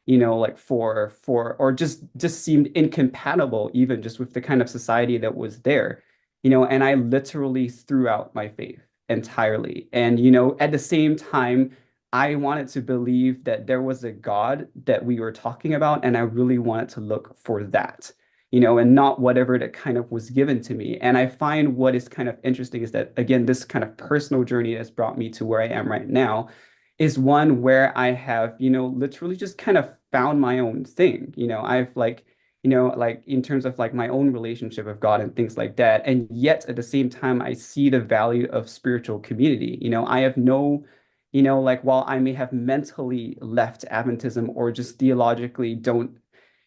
like or just seemed incompatible even just with the kind of society that was there, and I literally threw out my faith entirely. And, at the same time, I wanted to believe that there was a God that we were talking about, and I really wanted to look for that, and not whatever that kind of was given to me. And I find what is kind of interesting is that, again, this kind of personal journey has brought me to where I am right now is one where I have, literally just kind of found my own thing. I've like, like in terms of like my own relationship with God and things like that. And yet at the same time, I see the value of spiritual community. I have no, like while I may have mentally left Adventism or just theologically don't,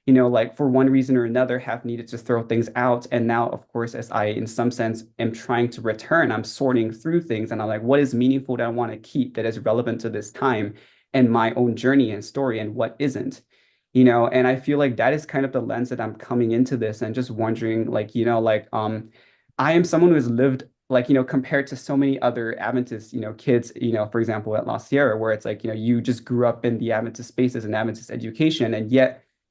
like for one reason or another have needed to throw things out. And now, of course, as I, in some sense, am trying to return, I'm sorting through things and I'm like, what is meaningful that I want to keep that is relevant to this time and my own journey and story and what isn't? And I feel like that is kind of the lens that I'm coming into this and just wondering, like, I am someone who has lived like, compared to so many other Adventist, kids, for example, at La Sierra, where it's like, you just grew up in the Adventist spaces and Adventist education.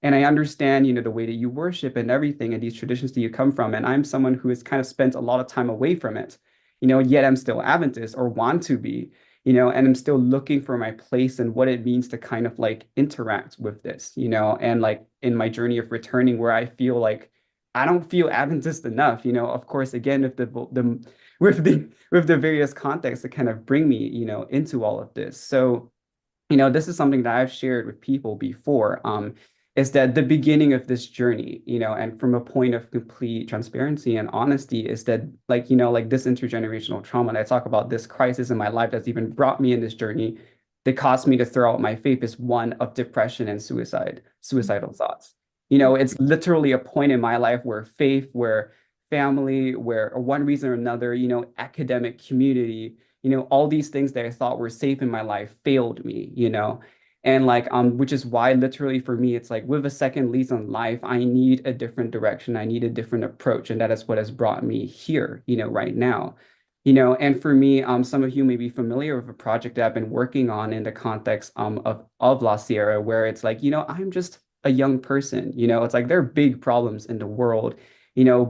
And I understand, the way that you worship and everything and these traditions that you come from. And I'm someone who has kind of spent a lot of time away from it, yet I'm still Adventist or want to be, and I'm still looking for my place and what it means to kind of like interact with this, and like in my journey of returning where I feel like I don't feel Adventist enough, of course, again, if with the various contexts that kind of bring me, into all of this. So, this is something that I've shared with people before, is that the beginning of this journey, and from a point of complete transparency and honesty, is that like, like this intergenerational trauma, and I talk about this crisis in my life that's even brought me in this journey that caused me to throw out my faith is one of depression and suicidal thoughts. It's literally a point in my life where faith, where family, where or one reason or another, academic community, all these things that I thought were safe in my life failed me, and like which is why literally for me it's like with a second lease on life, I need a different direction, I need a different approach, and that is what has brought me here, right now. And for me, some of you may be familiar with a project that I've been working on in the context of La Sierra, where it's like, I'm just a young person, it's like there are big problems in the world,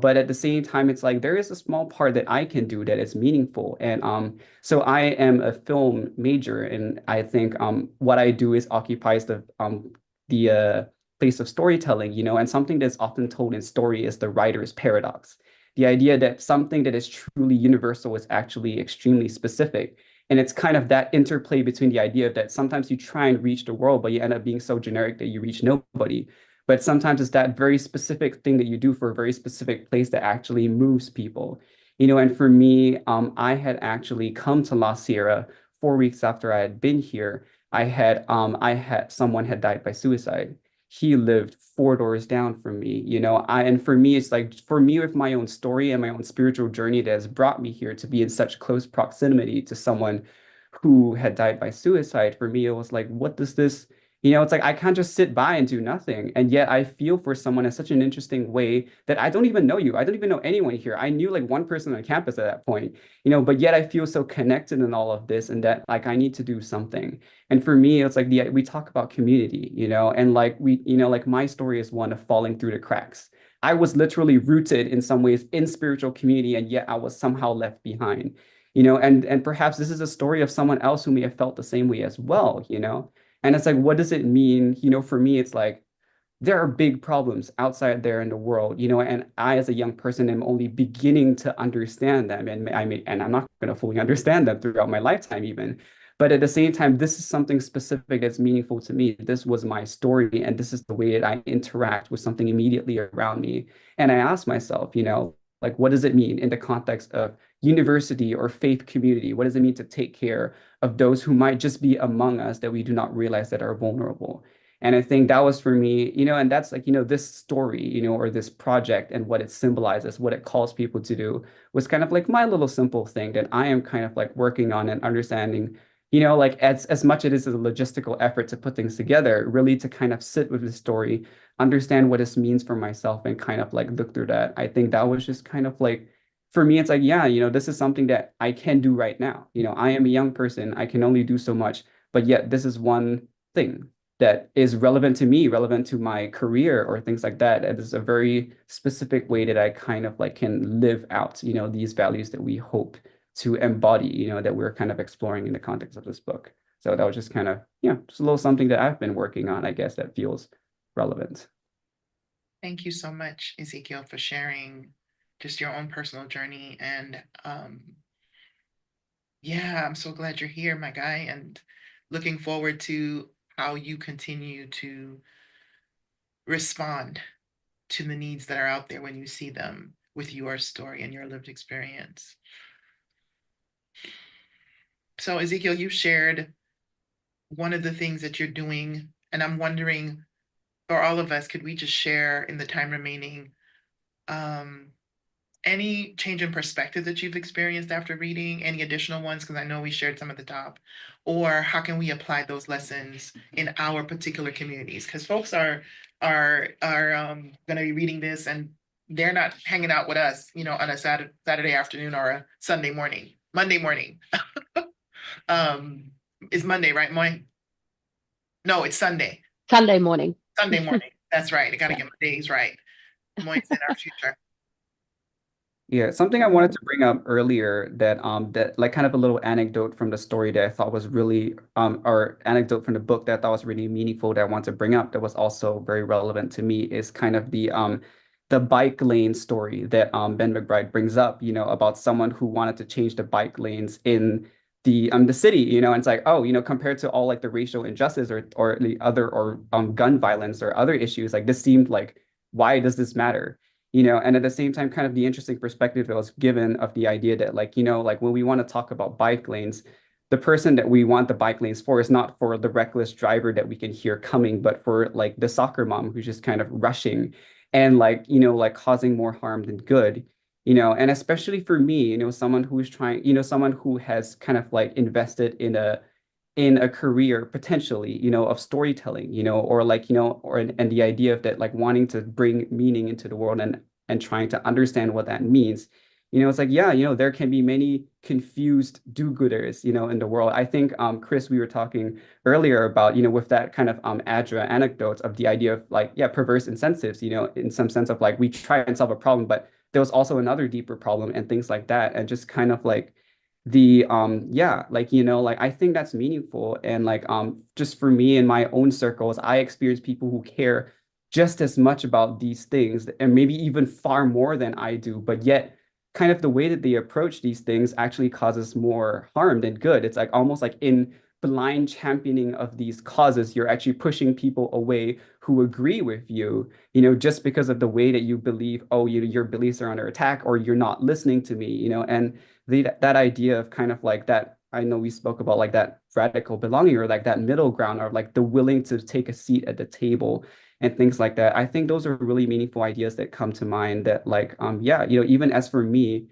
but at the same time, it's like there is a small part that I can do that is meaningful. And so I am a film major, and I think what I do is occupies the place of storytelling, and something that's often told in story is the writer's paradox. The idea that something that is truly universal is actually extremely specific. And it's kind of that interplay between the idea that sometimes you try and reach the world, but you end up being so generic that you reach nobody. But sometimes it's that very specific thing that you do for a very specific place that actually moves people. And for me, I had actually come to La Sierra 4 weeks after I had been here. I had someone had died by suicide. He lived 4 doors down from me, and for me, it's like, for me, with my own story and my own spiritual journey that has brought me here to be in such close proximity to someone who had died by suicide. For me, it was like, what does this, it's like I can't just sit by and do nothing. And yet I feel for someone in such an interesting way that I don't even know you. I don't even know anyone here. I knew like one person on campus at that point, but yet I feel so connected in all of this, and that like I need to do something. And for me, it's like we talk about community, and like like my story is one of falling through the cracks. I was literally rooted in some ways in spiritual community, and yet I was somehow left behind. And perhaps this is a story of someone else who may have felt the same way as well. And it's like, what does it mean? For me, it's like there are big problems outside there in the world, and I, as a young person, am only beginning to understand them. And I'm not going to fully understand them throughout my lifetime, even. But at the same time, this is something specific that's meaningful to me. This was my story, and this is the way that I interact with something immediately around me. And I ask myself, like, what does it mean in the context of university or faith community? What does it mean to take care of those who might just be among us that we do not realize that are vulnerable? And I think that was for me, and that's like, this story, or this project and what it symbolizes, what it calls people to do was kind of like my little simple thing that I am kind of like working on and understanding, like as much it is a logistical effort to put things together, really to kind of sit with the story, understand what this means for myself, and kind of like look through that. I think that was just kind of like, for me, it's like, yeah, this is something that I can do right now. I am a young person. I can only do so much, but yet this is one thing that is relevant to me, relevant to my career or things like that. It is a very specific way that I kind of like can live out, these values that we hope to embody, that we're kind of exploring in the context of this book. So that was just kind of, just a little something that I've been working on, I guess, that feels relevant. Thank you so much, Ezekiel, for sharing just your own personal journey. And yeah, I'm so glad you're here, my guy, and looking forward to how you continue to respond to the needs that are out there when you see them with your story and your lived experience. So, Ezekiel, you shared one of the things that you're doing, and I'm wondering, for all of us, could we just share in the time remaining any change in perspective that you've experienced after reading, any additional ones, because I know we shared some at the top, or how can we apply those lessons in our particular communities? Because folks are going to be reading this and they're not hanging out with us, on a Saturday afternoon or a Sunday morning, Monday morning. Is Monday, right, Moy? No, it's Sunday. Sunday morning. Sunday morning. That's right. I got to get my days right. Moy's in our future. Yeah, something I wanted to bring up earlier that like kind of a little anecdote from the story that I thought was really or anecdote from the book that I thought was really meaningful that I want to bring up that was also very relevant to me is kind of the bike lane story that Ben McBride brings up, about someone who wanted to change the bike lanes in the city, and it's like, oh, compared to all like the racial injustice or the other or gun violence or other issues, like this seemed like, why does this matter? And at the same time, kind of the interesting perspective that was given of the idea that like, like when we want to talk about bike lanes, the person that we want the bike lanes for is not for the reckless driver that we can hear coming, but for like the soccer mom who's just kind of rushing and like, like causing more harm than good, and especially for me, someone who's trying, someone who has kind of like invested in a career potentially, of storytelling, or like, and the idea of that, like wanting to bring meaning into the world and trying to understand what that means. It's like, yeah, there can be many confused do-gooders, in the world. I think, Chris, we were talking earlier about, with that kind of ADRA anecdote of the idea of like, yeah, perverse incentives, in some sense of like, we try and solve a problem, but there was also another deeper problem and things like that. And just kind of like, yeah, like like I think that's meaningful, and like just for me in my own circles I experience people who care just as much about these things and maybe even far more than I do, but yet kind of the way that they approach these things actually causes more harm than good. It's like almost like in blind championing of these causes. You're actually pushing people away who agree with you, just because of the way that you believe, oh, your beliefs are under attack, or you're not listening to me, and that idea of kind of like that, I know we spoke about like that radical belonging, or like that middle ground, or like the willing to take a seat at the table and things like that. I think those are really meaningful ideas that come to mind that like, yeah, even as for me,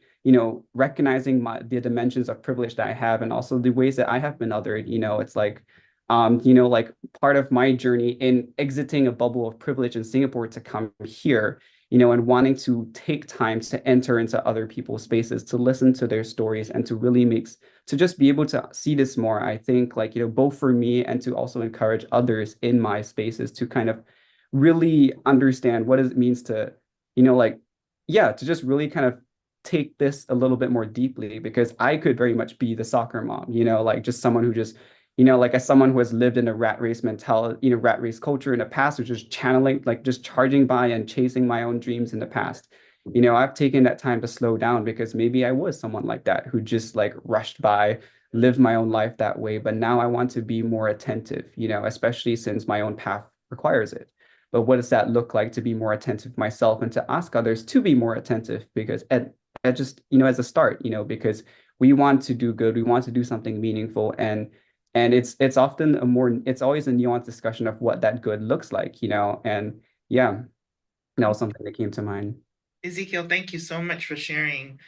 recognizing the dimensions of privilege that I have, and also the ways that I have been othered, it's like, like part of my journey in exiting a bubble of privilege in Singapore to come here, and wanting to take time to enter into other people's spaces, to listen to their stories, and to really to just be able to see this more. I think like, both for me and to also encourage others in my spaces to kind of really understand what it means to, like, yeah, to just really kind of take this a little bit more deeply, because I could very much be the soccer mom, like just someone who just, like as someone who has lived in a rat race mentality, rat race culture in the past, or just channeling, like just charging by and chasing my own dreams in the past. I've taken that time to slow down, because maybe I was someone like that who just like rushed by, lived my own life that way. But now I want to be more attentive, especially since my own path requires it. But what does that look like to be more attentive myself, and to ask others to be more attentive? Because at just, as a start, because we want to do good, we want to do something meaningful, and it's often it's always a nuanced discussion of what that good looks like, and yeah, that was something that came to mind. Ezekiel, thank you so much for sharing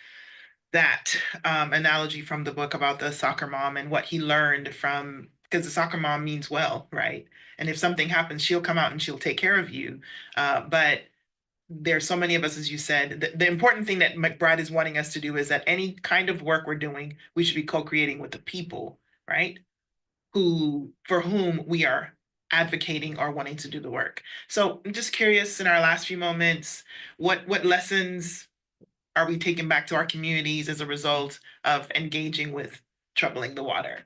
that analogy from the book about the soccer mom and what he learned from, because the soccer mom means well, right? And if something happens, she'll come out and she'll take care of you. But there's so many of us, as you said, the important thing that McBride is wanting us to do is that any kind of work we're doing, we should be co-creating with the people, right? For whom we are advocating or wanting to do the work. So I'm just curious, in our last few moments, what lessons are we taking back to our communities as a result of engaging with troubling the water?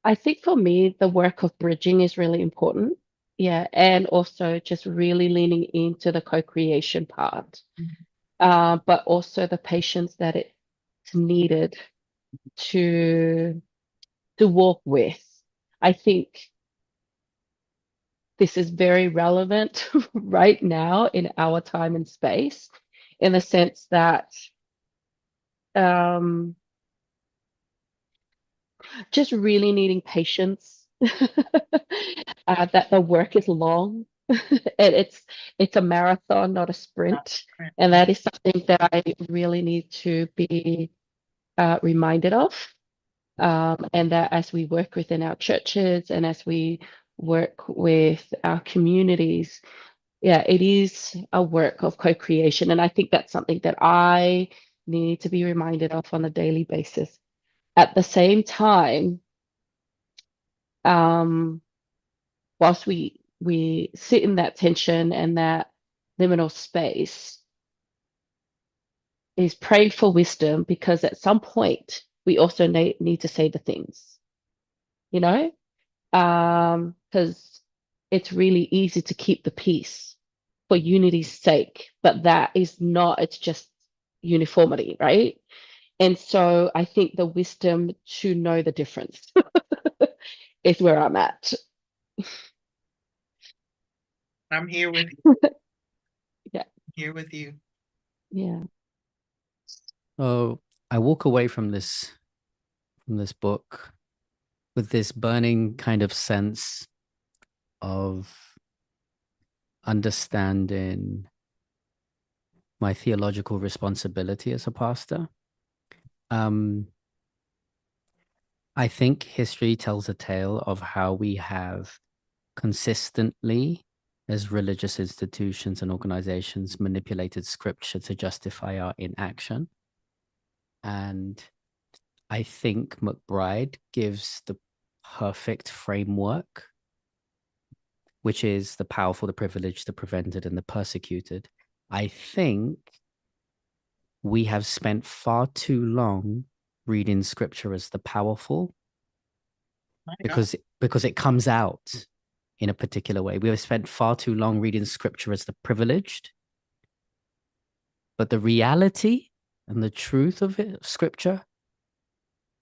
I think for me, the work of bridging is really important. Yeah. And also just really leaning into the co-creation part, but also the patience that it's needed to walk with. I think this is very relevant right now in our time and space, in the sense that um, just really needing patience, that the work is long, and it's a marathon, not a sprint. And that is something that I really need to be reminded of. And that as we work within our churches and as we work with our communities, yeah, it is a work of co-creation. And I think that's something that I need to be reminded of on a daily basis. At the same time, whilst we sit in that tension and that liminal space, is praying for wisdom, because at some point we also need to say the things, you know, because it's really easy to keep the peace for unity's sake, but that is not, it's just uniformity, right? And so I think the wisdom to know the difference is where I'm at. I'm here with you. Yeah. Here with you. Yeah. Oh, I walk away from this book with this burning kind of sense of understanding my theological responsibility as a pastor. I think history tells a tale of how we have consistently, as religious institutions and organizations, manipulated scripture to justify our inaction. And I think McBride gives the perfect framework, which is the powerful, the privileged, the prevented, and the persecuted. I think we have spent far too long reading scripture as the powerful because it comes out in a particular way. We have spent far too long reading scripture as the privileged But the reality and the truth of it, scripture,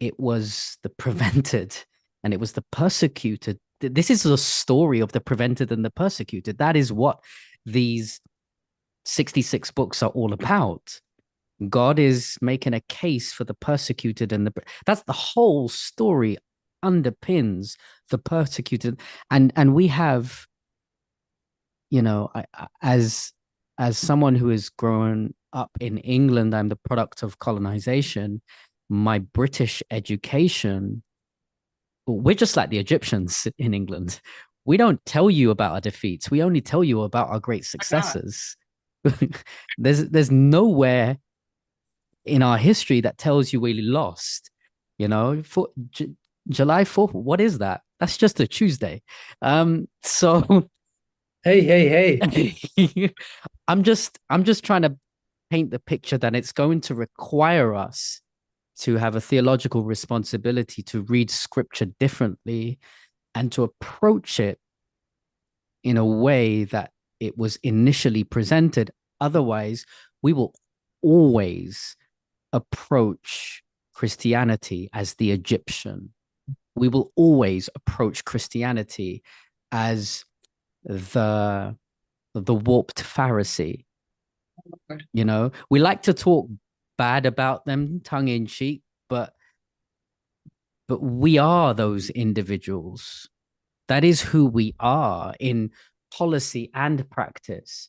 it was the prevented and it was the persecuted. This is a story of the prevented and the persecuted. That is what these 66 books are all about. God is making a case for the persecuted and that's the whole story, underpins the persecuted. And we have, you know, as someone who has grown up in England, I'm the product of colonization. My British education, we're just like the Egyptians in England. We don't tell you about our defeats. We only tell you about our great successes. There's nowhere in our history that tells you we lost. You know, for July 4th, what is that? That's just a Tuesday. So Hey. I'm just trying to paint the picture that it's going to require us to have a theological responsibility to read scripture differently and to approach it in a way that it was initially presented. Otherwise, we will always approach Christianity as the Egyptian. We will always approach Christianity as the warped Pharisee. You know, we like to talk bad about them tongue in cheek, but we are those individuals. That is who we are in policy and practice.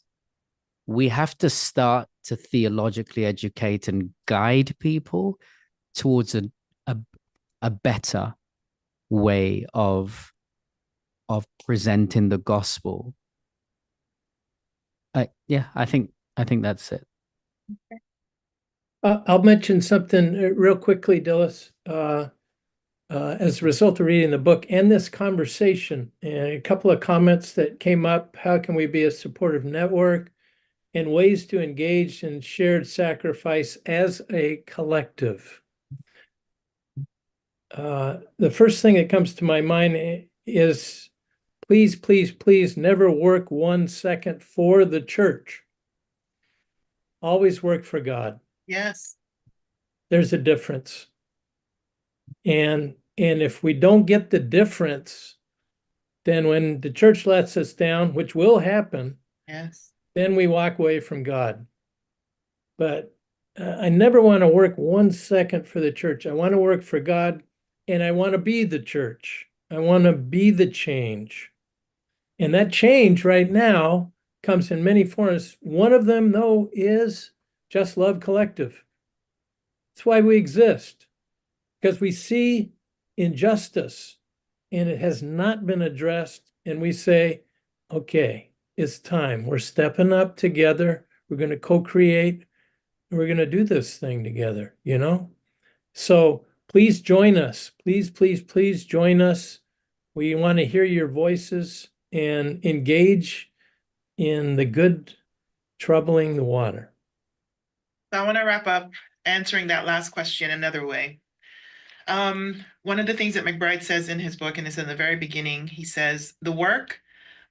We have to start to theologically educate and guide people towards a better way of presenting the gospel. Yeah, I think that's it. I'll mention something real quickly, Dillis. As a result of reading the book and this conversation, and a couple of comments that came up, how can we be a supportive network and ways to engage in shared sacrifice as a collective? The first thing that comes to my mind is please never work 1 second for the church. Always work for God. Yes. There's a difference. And if we don't get the difference, then when the church lets us down, which will happen, Yes. then we walk away from God. But I never want to work 1 second for the church. I want to work for God, and I want to be the church. I want to be the change. And that change right now comes in many forms. One of them, though, is Just Love Collective. That's why we exist, because we see injustice and it has not been addressed. And we say, okay, it's time. We're stepping up together. We're going to co-create. We're going to do this thing together, you know? So please join us. Please join us. We want to hear your voices and engage in the good troubling the water. I want to wrap up answering that last question another way. One of the things that McBride says in his book, and it's in the very beginning, he says, the work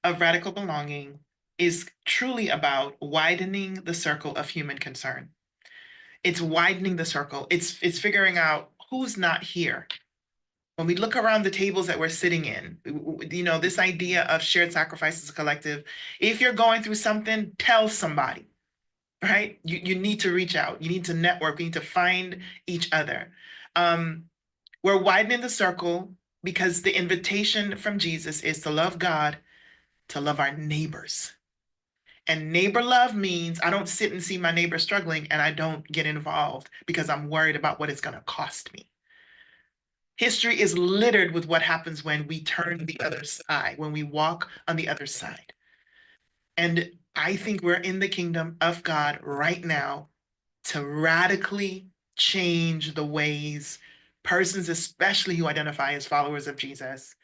of radical belonging is truly about widening the circle of human concern. It's widening the circle. It's figuring out who's not here. When we look around the tables that we're sitting in, you know, this idea of shared sacrifice as a collective, if you're going through something, tell somebody, right? You need to reach out. You need to network. You need to find each other. We're widening the circle because the invitation from Jesus is to love God, to love our neighbors. And neighbor love means I don't sit and see my neighbor struggling and I don't get involved because I'm worried about what it's going to cost me. History is littered with what happens when we turn the other side, when we walk on the other side. And I think we're in the kingdom of God right now to radically change the ways persons, especially who identify as followers of Jesus,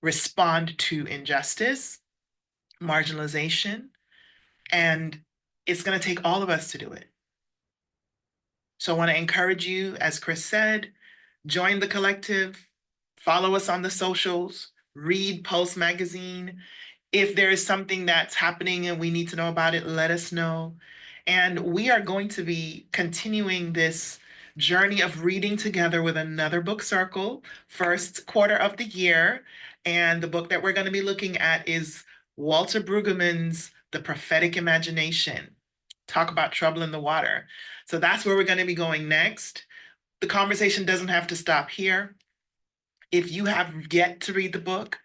respond to injustice, marginalization, and it's going to take all of us to do it. So I want to encourage you, as Chris said, join the collective, follow us on the socials, read Pulse Magazine. If there is something that's happening and we need to know about it, let us know. And we are going to be continuing this journey of reading together with another book circle, first quarter of the year. And the book that we're going to be looking at is Walter Brueggemann's The Prophetic Imagination. Talk about trouble in the water. So that's where we're going to be going next. The conversation doesn't have to stop here. If you have yet to read the book,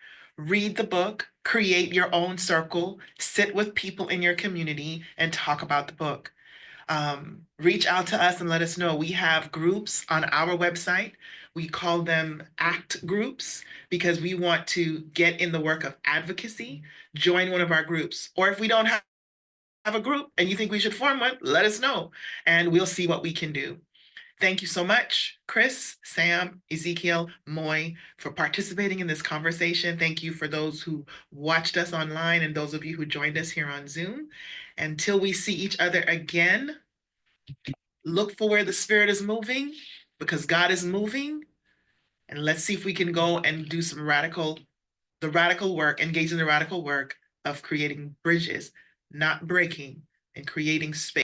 create your own circle, sit with people in your community and talk about the book. Reach out to us and let us know. We have groups on our website. We call them ACT groups because we want to get in the work of advocacy. Join one of our groups. Or if we don't have a group and you think we should form one, let us know and we'll see what we can do. Thank you so much, Chris, Sam, Ezekiel, Moy, for participating in this conversation. Thank you for those who watched us online and those of you who joined us here on Zoom. Until we see each other again, look for where the Spirit is moving because God is moving. And let's see if we can go and do some radical work, engage in the radical work of creating bridges, not breaking, and creating space.